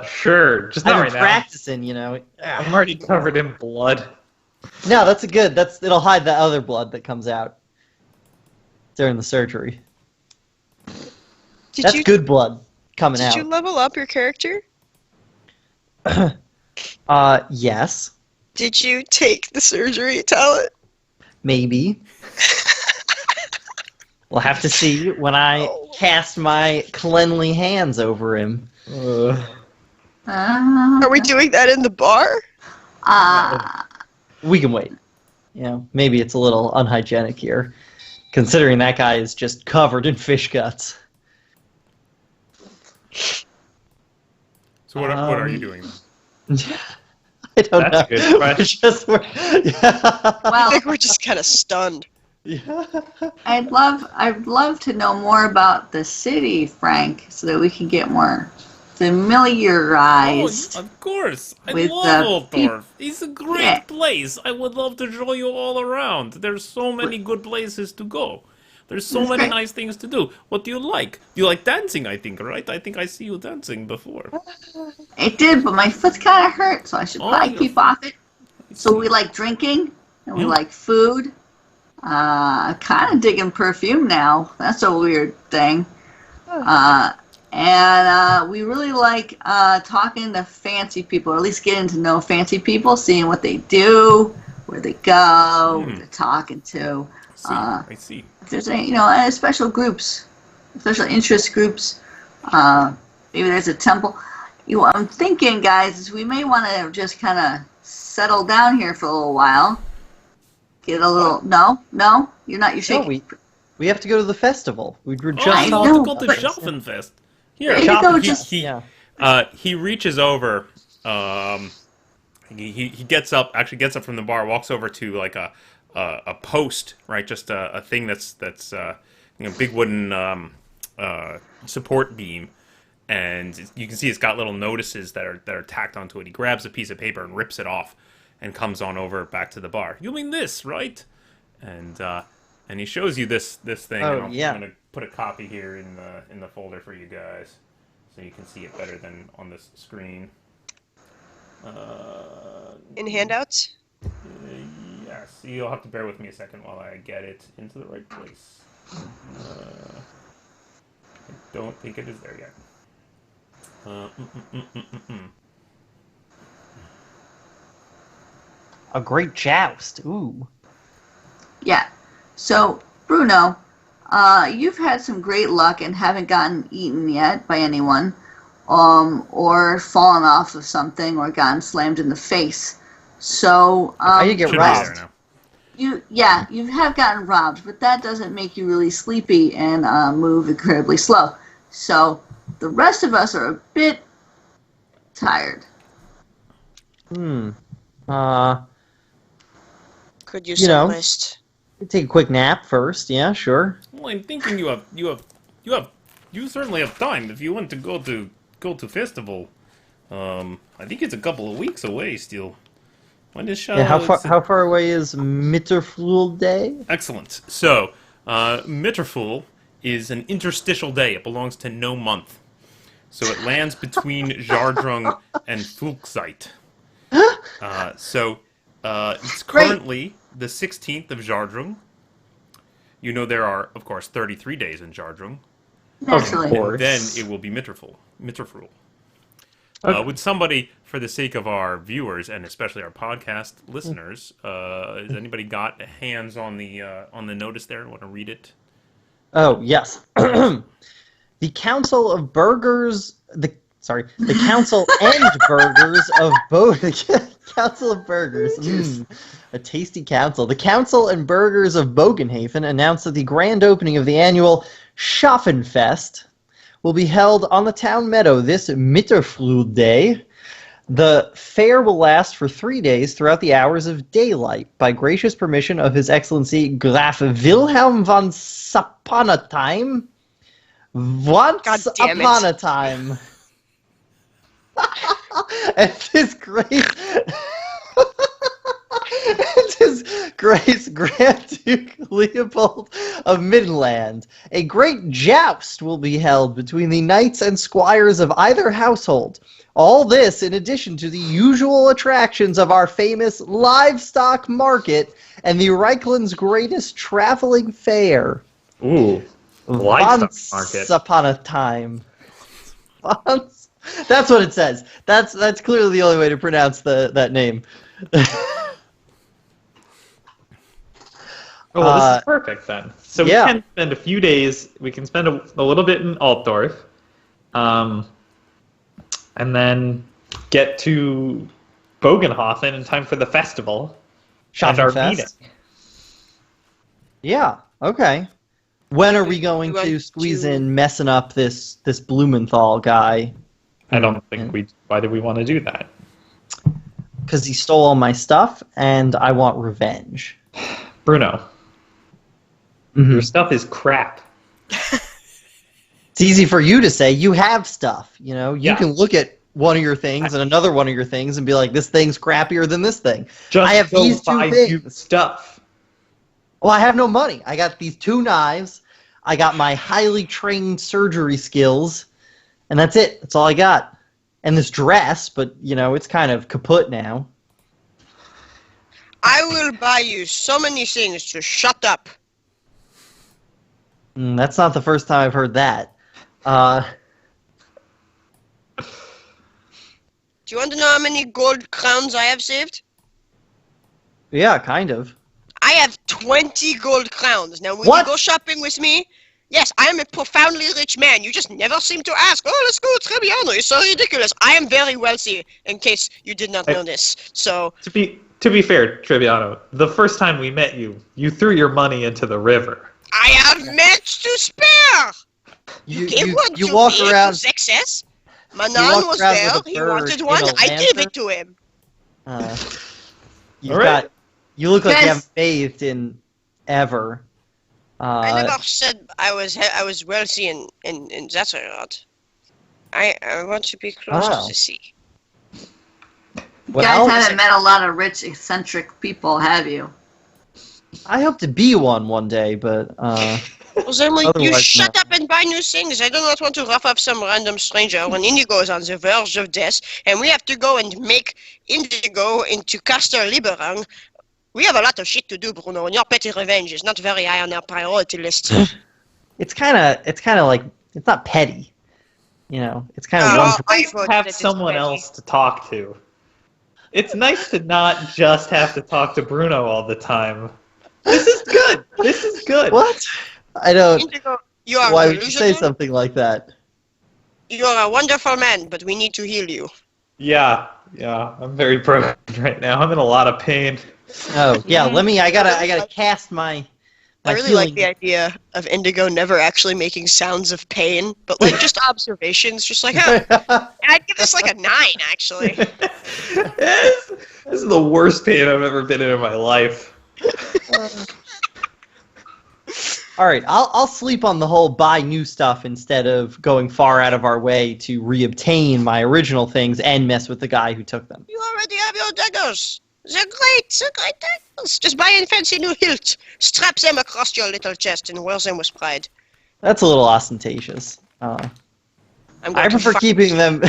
Sure. Just not I've right been now. practicing, you know. I'm already covered in blood. No, that's a good. It'll hide the other blood that comes out during the surgery. Did That's you good blood coming did out. you level up your character? Yes, Did you take the surgery talent? maybe. We'll have to see when I cast my cleanly hands over him. Are we doing that in the bar? We can wait. You know, maybe it's a little unhygienic here, considering that guy is just covered in fish guts. So what are you doing? I don't That's a know. good question. Yeah. I Well, think we're just kind of stunned. Yeah. I'd love to know more about the city, Frank, so that we can get more familiarized. Oh, of course. I with love the Altdorf. It's a great Yeah. place. I would love to show you all around. There's so many good places to go. There's so That's many great. nice things to do. What do you like? You like dancing, I think, right? I think I see you dancing before. It did, but my foot's kind of hurt, so I should Oh, probably your keep off it. So we like drinking, and we Mm. like food. Kind of digging perfume now. That's a weird thing. And we really like talking to fancy people, or at least getting to know fancy people, seeing what they do, where they go, who they're talking to. I see. If there's any, special groups, special interest groups, maybe there's a temple. What I'm thinking, guys, is we may want to just kind of settle down here for a little while. Get a little. No, you're not. You're No, shaking. we have to go to the festival. We were Oh, just I I want know, to go to but- Schaffenfest. Here, Indigo he, just- he, yeah. he reaches over. He gets up from the bar, walks over to like a post, right? Just a thing that's big wooden support beam, and you can see it's got little notices that are tacked onto it. He grabs a piece of paper and rips it off, and comes on over back to the bar. You mean this, right? And he shows you this thing. Oh, and yeah. I'm gonna put a copy here in the folder for you guys. so you can see it better than on this screen. In handouts? Yes, you'll have to bear with me a second while I get it into the right place. I don't think it is there yet. A great joust. Ooh. Yeah. So, Bruno, you've had some great luck and haven't gotten eaten yet by anyone, or fallen off of something, or gotten slammed in the face. So, How you get Should robbed? be there now. you have gotten robbed, but that doesn't make you really sleepy and move incredibly slow. So, the rest of us are a bit tired. Could use You some know. rest. Take a quick nap first. Yeah, sure. Well, I'm thinking you certainly have time if you want to go to festival. I think it's a couple of weeks away still. When is Yeah, how far away is Mitterflul Day? Excellent. So, Mitterful is an interstitial day. It belongs to no month. So it lands between Jardrung and Fulkzeit. It's currently the 16th of Jardrung. You know there are, of course, 33 days in Jardrung. Naturally. Of course. Then it will be Mitterful. Okay. Would somebody, for the sake of our viewers and especially our podcast listeners, has anybody got hands on the notice there and want to read it? Oh, yes. The Council of Burgers... The Council and Burgers of Council of Burgers. A tasty council. The Council and Burgers of Bogenhafen announced that the grand opening of the annual Schaffenfest will be held on the town meadow this Mitterflul Day. The fair will last for 3 days throughout the hours of daylight, by gracious permission of His Excellency Graf Wilhelm von Sapanatheim. Once damn it. upon a time. And His Grace... and His Grace Grand Duke Leopold of Midland. A great joust will be held between the knights and squires of either household. All this in addition to the usual attractions of our famous livestock market and the Reichland's greatest traveling fair. Ooh. Livestock market. Once upon a time. That's what it says. That's clearly the only way to pronounce that name. Oh, well, this is perfect then. So yeah. we can spend a few days. We can spend a little bit in Altdorf, and then get to Bogenhofen in time for the festival and our Schaffenfest. meeting. Yeah. Okay. When are we going You want to squeeze to- in messing up this Blumenthal guy? I don't think we. Why do we want to do that? Because he stole all my stuff, and I want revenge. Bruno, Mhm. your stuff is crap. It's easy for you to say. You have stuff. You know, you Yeah. can look at one of your things and another one of your things and be like, this thing's crappier than this thing. Just I have go these two buy things. new stuff. Well, I have no money. I got these 2 knives. I got my highly trained surgery skills, and that's it. That's all I got. And this dress, but, you know, it's kind of kaput now. I will buy you so many things to shut up. That's not the first time I've heard that. Do you want to know how many gold crowns I have saved? Yeah, kind of. I have 20 gold crowns. Now, when What? you go shopping with me, yes, I am a profoundly rich man. You just never seem to ask. Oh, let's go, Trebbiano. It's so ridiculous. I am very wealthy, in case you did not know this. So, To be fair, Trebbiano, the first time we met you, you threw your money into the river. I have much to spare. You Gave one to walk me. It around. was excess. Manan walk was around there. with a He bird wanted in one. a I gave lantern? it to him. You've All right. got. You look like you Yes. haven't bathed in ever. I never said I was wealthy in that regard. I want to be close Oh. to the sea. Well, you guys haven't met a lot of rich, eccentric people, have you? I hope to be one day, but Well, then you Otherwise, shut no. up and buy new things. I do not want to rough up some random stranger when Indigo is on the verge of death, and we have to go and make Indigo into Castor Liberang. We have a lot of shit to do, Bruno, and your petty revenge is not very high on our priority list. it's kind of like it's not petty, you know. It's kind of Uh, one. It's I nice vote to have that it's someone petty. else to talk to. It's nice to not just have to talk to Bruno all the time. This is good. This is good. What? I don't. Indigo, you are Why would you say delusional. something like that? You are a wonderful man, but we need to heal you. Yeah, I'm very broken right now. I'm in a lot of pain. Oh yeah, let me. I gotta cast my. I really healing. like the idea of Indigo never actually making sounds of pain, but like just observations, just like, huh, I'd give this like a 9, actually. This is the worst pain I've ever been in my life. All right, I'll sleep on the whole buy new stuff instead of going far out of our way to reobtain my original things and mess with the guy who took them. You already have your daggers. They're great daggers. Just buy a fancy new hilt, strap them across your little chest, and wear them with pride. That's a little ostentatious. I'm I going to prefer fuck keeping them.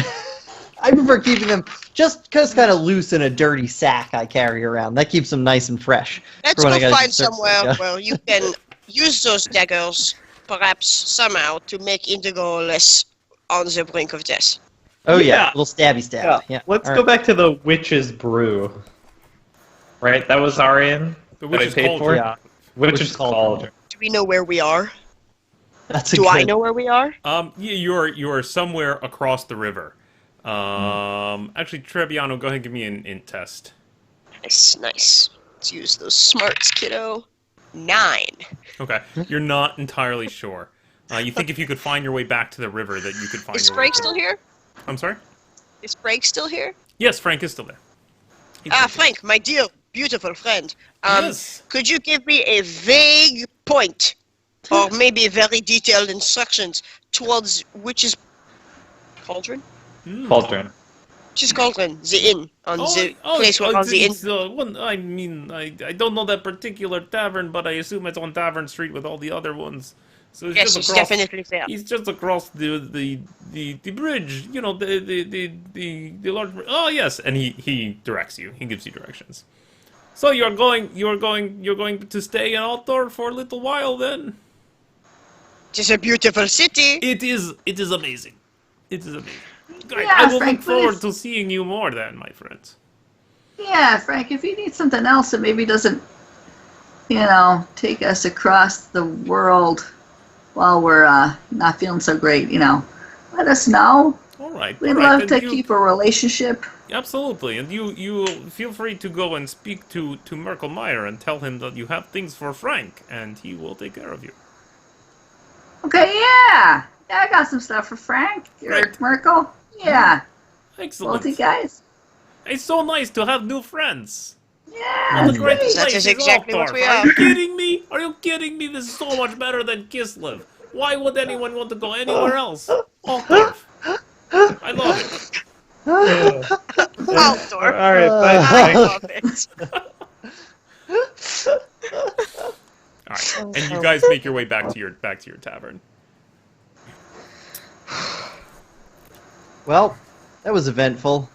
I prefer keeping them just kind of loose in a dirty sack I carry around. That keeps them nice and fresh. Let's for when I go gotta find do certain somewhere stuff, where you can use those daggers, perhaps somehow, to make Indigo less on the brink of death. Oh yeah, Yeah. little stabby stab. Yeah. Let's All go right. back to the Witch's Brew. Right? That was our inn? The That I witch's paid cauldron. for? Yeah. Witch's Cauldron. Do we know where we are? That's a Do good. I know where we are? You're somewhere across the river. Actually, Trebbiano, go ahead and give me an int test. Nice. Let's use those smarts, kiddo. 9. Okay, you're not entirely sure. You think if you could find your way back to the river that you could find Is your way. Frank still here? I'm sorry? Is Frank still here? Yes, Frank is still there. He's Ah, there. Frank, my dear, beautiful friend. Yes. Could you give me a vague point, or maybe very detailed instructions towards Witch's Cauldron? Cauldron. Witch's Cauldron, the inn, on the place where on the inn. I mean, I don't know that particular tavern, but I assume it's on Tavern Street with all the other ones. So it's Yes, just it's across, definitely there. He's just across the bridge, you know, the large. Oh yes, and he directs you. He gives you directions. So you're going to stay in Altor for a little while then. It's a beautiful city. It is amazing. It is amazing. Great. Yeah, I will Frank, look forward please. to seeing you more then, my friends. Yeah, Frank, if you need something else that maybe doesn't, take us across the world while we're not feeling so great, let us know. All right. We'd all right, love then to keep a relationship. Absolutely, and you feel free to go and speak to Merkel Meyer and tell him that you have things for Frank, and he will take care of you. Okay, yeah. Yeah, I got some stuff for Frank. Great. Merkel. Yeah. Excellent. Both you guys. It's so nice to have new friends. Yeah. What a great great. That place is exactly what Altdorf. we Are are. you kidding me? Are you kidding me? This is so much better than Kislev. Why would anyone want to go anywhere else? Altdorf. I love it. Altdorf. All right, I bye. love it. All right, and you guys make your way back to your tavern. Well, that was eventful.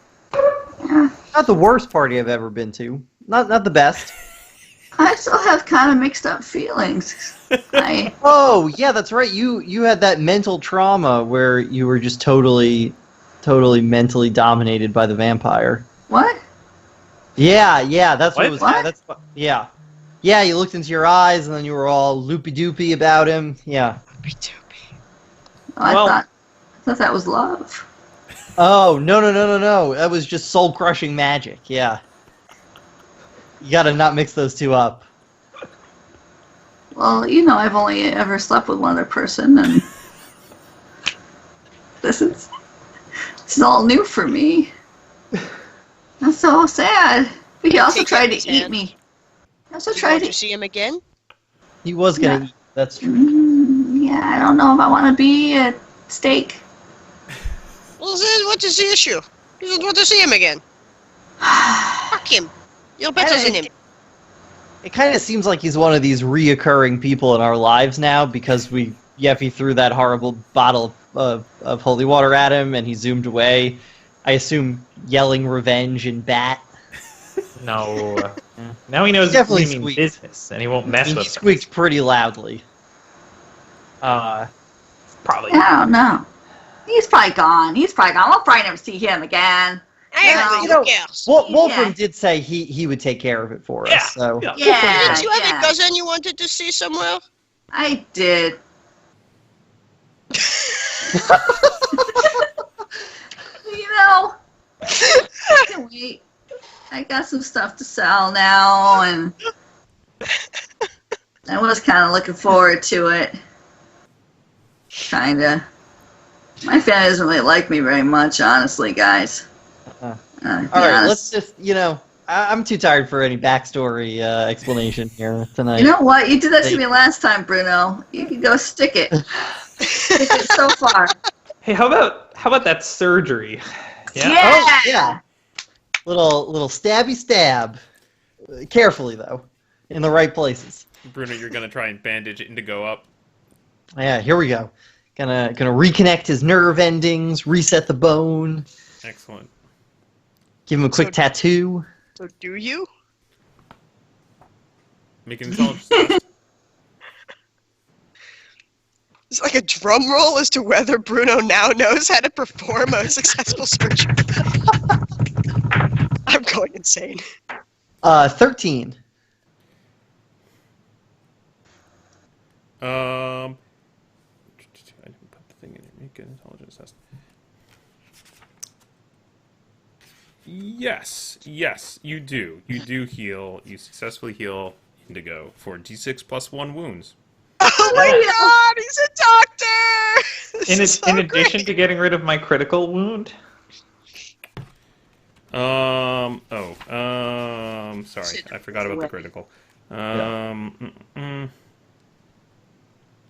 Not the worst party I've ever been to. Not the best. I still have kind of mixed up feelings. Oh yeah, that's right. You had that mental trauma where you were just totally mentally dominated by the vampire. What? Yeah. That's what What? it was. What? That's yeah. Yeah, you looked into your eyes and then you were all loopy doopy about him. Yeah. I Well- thought that was love. Oh no! That was just soul crushing magic. Yeah. You gotta not mix those two up. Well, I've only ever slept with one other person, and this is all new for me. That's so sad. But he also Take tried his to eat hand. me. He also You tried want to. to see him again? He was gonna eat. That's true. Yeah, I don't know if I want to be a steak. Well, then what is the issue? You don't want to see him again. Fuck him. You're better than him. It kind of seems like he's one of these reoccurring people in our lives now because Yeffy threw that horrible bottle of holy water at him and he zoomed away. I assume yelling revenge and bat. No. Now he knows Definitely we mean squeaked. business, and he won't mess He with us. squeaked pretty loudly. Probably. I don't know. He's probably gone. We'll probably never see him again. Hey, you know, who cares? Wolfram did say he would take care of it for us. Yeah. So Yeah. Yeah. Didn't you have a cousin you wanted to see somewhere? I did. You know, I can wait. I got some stuff to sell now, and I was kind of looking forward to it. Kinda. My family doesn't really like me very much, honestly, guys. All be right, honest. let's just I'm too tired for any backstory explanation here tonight. You know what? You did that to me last time, Bruno. You can go stick it. Stick it so far. Hey, how about that surgery? Yeah. Oh, yeah. Little stabby stab. Carefully though, in the right places. Bruno, you're gonna try and bandage Indigo up. Yeah, here we go. Gonna reconnect his nerve endings, reset the bone, Excellent. give him a quick So- tattoo. So do you? Make an intelligence test. It's like a drum roll as to whether Bruno now knows how to perform a successful surgery. I'm going insane. 13. I didn't put the thing in here. Make an intelligence test. Yes, you do. You do heal. You successfully heal Indigo for D6 plus 1 wounds. Oh my god, he's a doctor! This is so In addition great. to getting rid of my critical wound. Sorry, I forgot about the critical. I'm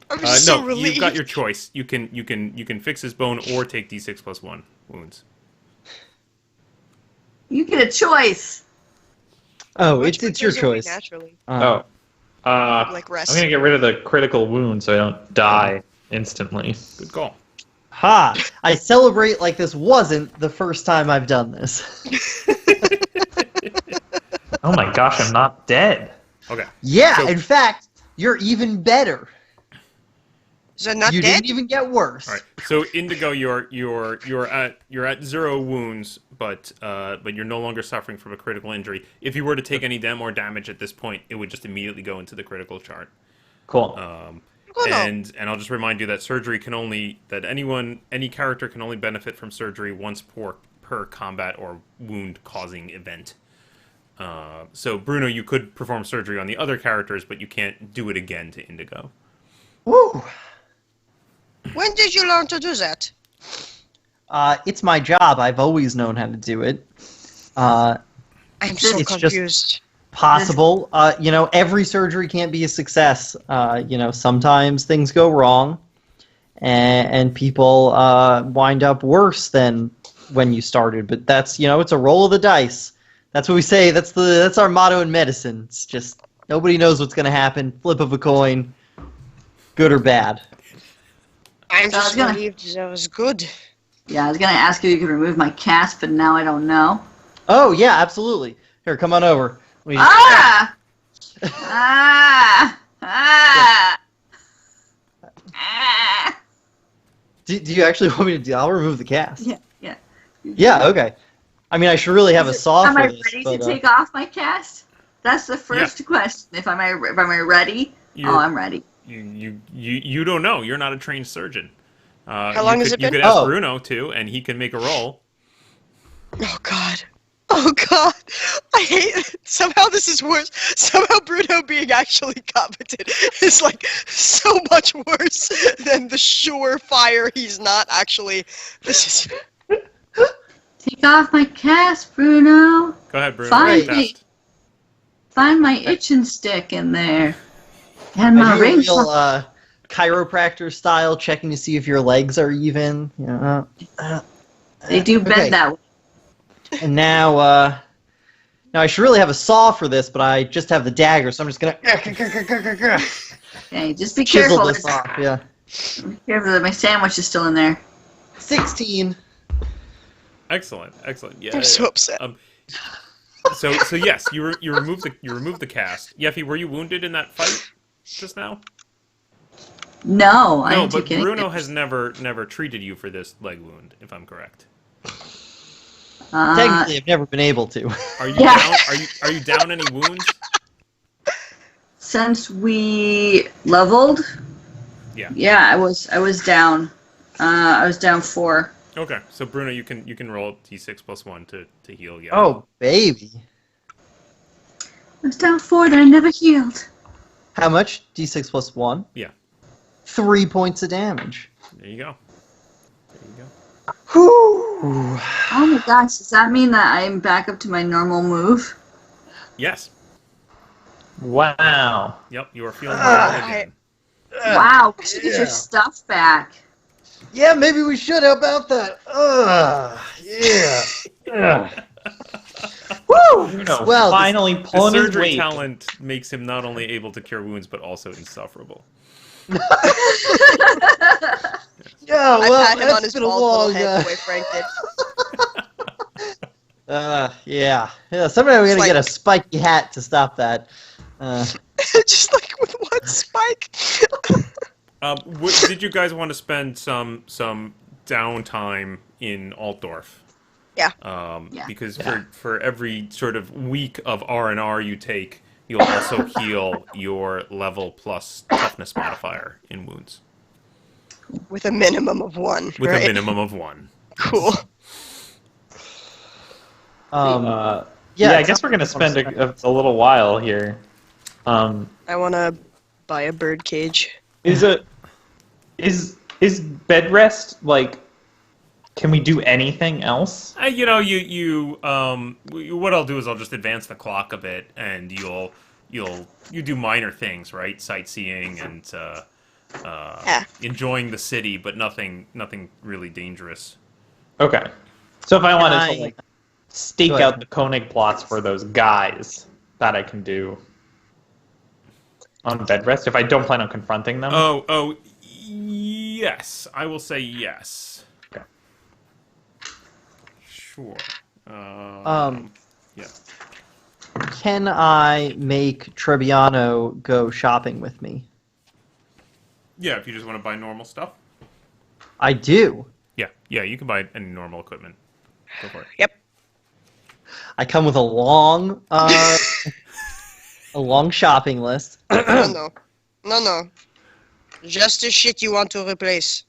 No, so relieved. you've got your choice. You can fix his bone or take D6 plus 1 wounds. You get a choice. Oh, Which it's your would go choice. Naturally, Oh. like rest. I'm gonna get rid of the critical wound so I don't die instantly. Good call. Ha! I celebrate like this wasn't the first time I've done this. Oh my gosh, I'm not dead. Okay. Yeah, So- in fact, you're even better. Is that not You dead? didn't even get worse. All right. So Indigo, you're at 0 wounds, but you're no longer suffering from a critical injury. If you were to take any more damage at this point, it would just immediately go into the critical chart. Cool. Oh, no. And I'll just remind you that any character can only benefit from surgery once per combat or wound causing event. So Bruno, you could perform surgery on the other characters, but you can't do it again to Indigo. Woo! When did you learn to do that? It's my job. I've always known how to do it. I'm so It's just- confused. Possible. Every surgery can't be a success. Sometimes things go wrong, and people wind up worse than when you started. But that's it's a roll of the dice. That's what we say. That's our motto in medicine. It's just nobody knows what's going to happen. Flip of a coin, good or bad. I'm So I was just gonna- relieved that was good. Yeah, I was gonna ask if you could remove my cast, but now I don't know. Oh yeah, absolutely. Here, come on over. Ah! Ah! Ah! Ah! Do you actually want me to do? I'll remove the cast. Yeah, yeah. Yeah. Okay. I mean, I should really have a saw Am for I this. ready but, to take off my cast? That's the first question. If am I ready? You're- I'm ready. You don't know. You're not a trained surgeon. How long has it You been? could ask Oh. Bruno too, and he can make a roll. Oh god. Oh god. I hate it. Somehow this is worse. Somehow Bruno being actually competent is like so much worse than the surefire he's not actually. This is. Take off my cast, Bruno. Go ahead, Bruno. Fine. roll test. Find my itching stick in there. And Are my you a ring. real chiropractor style, checking to see if your legs are even? They do bend okay. that way. And now, Now I should really have a saw for this, but I just have the dagger, so I'm just gonna Okay, just be chisel careful. this off. Yeah. Be careful that my sandwich is still in there. 16. Excellent. Yeah. I'm so upset. So yes, you remove the cast. Yeffy, were you wounded in that fight just now? No, I No, didn't but take any Bruno damage. has never treated you for this leg wound, if I'm correct. Technically, I've never been able to. Are you Yeah. down? Are you down any wounds? Since we leveled, Yeah. I was down. I was down 4. Okay, so Bruno, you can roll d6 plus 1 to heal. Yeah. Oh, baby. I was down 4 that I never healed. How much? D6 plus 1? Yeah. 3 points of damage. There you go. Whew. Oh my gosh, does that mean that I'm back up to my normal move? Yes. Wow. Yep. You are feeling normal again. Wow, we should get your stuff back. Yeah, maybe we should. How about that? Yeah. Woo! Bruno Well, finally The pulling his surgery weight. talent makes him not only able to cure wounds, but also insufferable. Yeah, I well, pat him on that's his been a bald long. little head the way Frank did. Yeah. Someday we're gonna It's get a like- spiky hat to stop that. Just like with one spike. Did you guys want to spend some downtime in Altdorf? Yeah. Yeah. Because for every sort of week of R&R you take, you'll also heal your level plus toughness modifier in wounds. With a minimum of 1. With right? a minimum of 1. Cool. Yeah, Yeah, I guess we're gonna spend a little while here. I want to buy a bird cage. Is bed rest like? Can we do anything else? What I'll do is I'll just advance the clock a bit, and you do minor things, right? Sightseeing and enjoying the city, but nothing really dangerous. Okay. So if I wanted I- to like stake Go ahead. out the Koenig plots for those guys, that I can do on bed rest if I don't plan on confronting them. Oh, yes. I will say yes. Okay. Sure. Um, Yeah. Can I make Trebbiano go shopping with me? Yeah, if you just want to buy normal stuff. I do. Yeah, you can buy any normal equipment. Go for it. Yep. I come with a long shopping list. No. Just the shit you want to replace.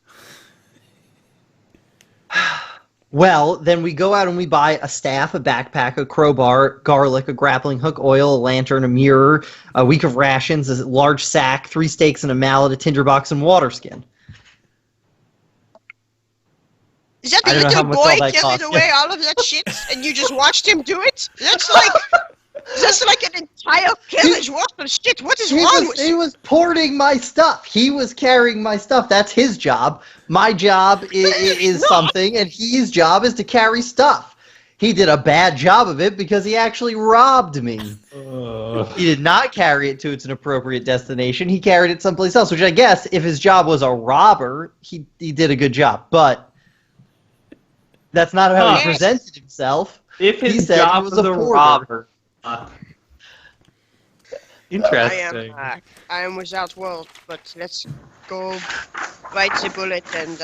Well, then we go out and we buy a staff, a backpack, a crowbar, garlic, a grappling hook, oil, a lantern, a mirror, a week of rations, a large sack, 3 steaks and a mallet, a tinderbox, and water skin. Is that I the don't know how little much boy all that carried cost. away all of that shit, and you just watched him do it? That's like an entire carriage worth of shit. What is wrong with He you? was porting my stuff. He was carrying my stuff. That's his job. My job is something, and his job is to carry stuff. He did a bad job of it because he actually robbed me. He did not carry it to its appropriate destination. He carried it someplace else, which I guess, if his job was a robber, he did a good job. But that's not how he Yes. presented himself. If He his said he job was was a a porter. robber. I Interesting. am without words, but let's go bite the bullet and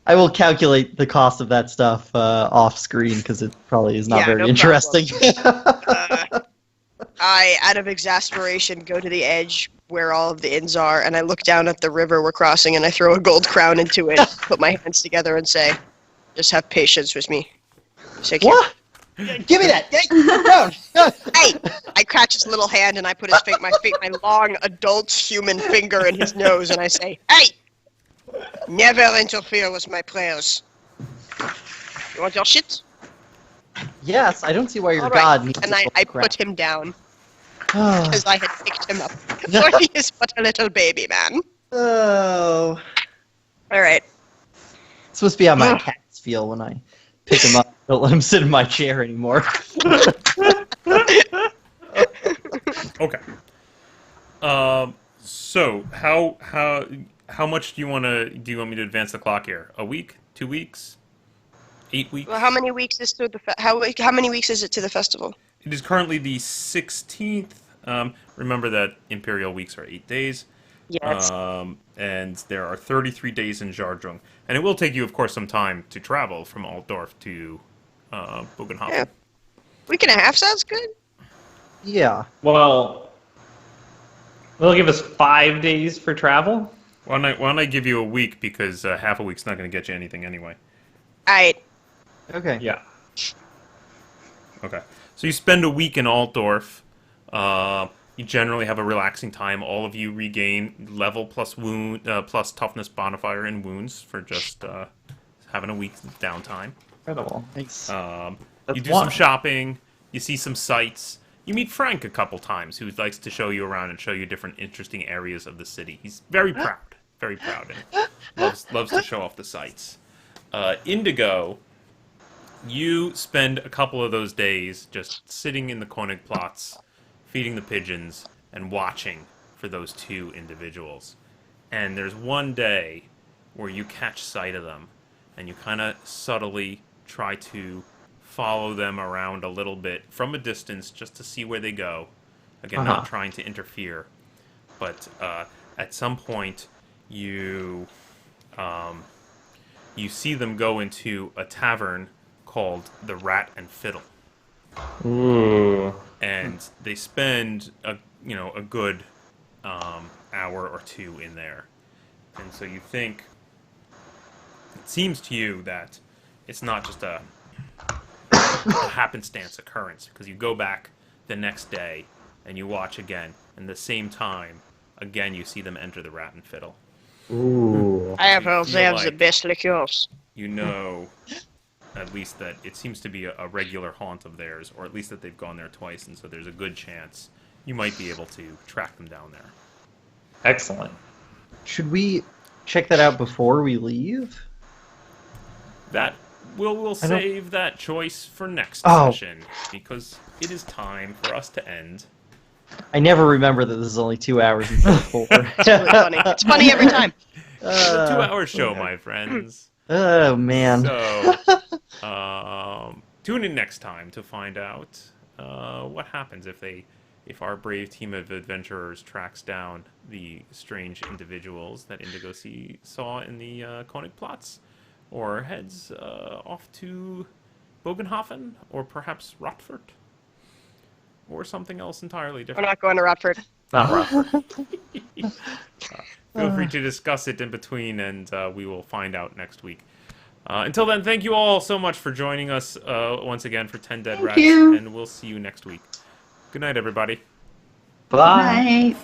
I will calculate the cost of that stuff off screen because it probably is not Yeah, very no interesting. I, out of exasperation, go to the edge where all of the inns are, and I look down at the river we're crossing, and I throw a gold crown into it, put my hands together, and say, "Just have patience with me." Take care. What? Give me that! Hey, no. Hey! I catch his little hand, and I put my long adult human finger in his nose, and I say, "Hey! Never interfere with my prayers. You want your shit?" Yes, I don't see why your All right. god needs And a I gold crown. put him down, because I had picked him up. For he is but a little baby man. Oh. All right. It's supposed to be how my cats feel when I pick him up. Don't let him sit in my chair anymore. Okay. So how much do you want me to advance the clock here? A week? 2 weeks? 8 weeks? Well, how many weeks is to the how many weeks is it to the festival? It is currently the 16th. Remember that Imperial weeks are 8 days. Yes. And there are 33 days in Jardrung. And it will take you, of course, some time to travel from Altdorf to Bogenhafen. Yeah. Week and a half sounds good. Yeah. Well, they'll give us 5 days for travel. Why don't I give you a week, because half a week's not going to get you anything anyway. Alright. Okay. Yeah. Okay. So you spend a week in Altdorf. You generally have a relaxing time. All of you regain level plus wound plus toughness bonfire and wounds for just having a week's downtime. Incredible. Thanks. You do some shopping. You see some sights. You meet Frank a couple times, who likes to show you around and show you different interesting areas of the city. He's very proud, and loves to show off the sights. Indigo, you spend a couple of those days just sitting in the Königplatz, feeding the pigeons, and watching for those two individuals. And there's one day where you catch sight of them, and you kind of subtly try to follow them around a little bit from a distance just to see where they go. Again, not trying to interfere. But at some point, you see them go into a tavern called the Rat and Fiddle. Ooh. And they spend a good hour or two in there. And so you think, it seems to you that it's not just a happenstance occurrence, because you go back the next day and you watch again, and the same time, again you see them enter the Rat and Fiddle. Ooh. I have You heard feel they have the like- best liqueurs. You know, at least that it seems to be a regular haunt of theirs, or at least that they've gone there twice, and so there's a good chance you might be able to track them down there. Excellent. Should we check that out before we leave? That we'll save that choice for next Oh. session, because it is time for us to end. I never remember that this is only 2 hours instead of 4. It's really funny. It's funny every time. It's a 2-hour show, my friends. Oh, man. So, tune in next time to find out what happens if our brave team of adventurers tracks down the strange individuals that Indigo saw in the Königplatz, or heads off to Bogenhafen, or perhaps Rotfurt, or something else entirely We're different. not going to Rockford. Not rough. Feel free to discuss it in between, and we will find out next week. Until then, thank you all so much for joining us once again for 10 Dead Rats, you. and we'll see you next week. Good night, everybody. Bye. Bye.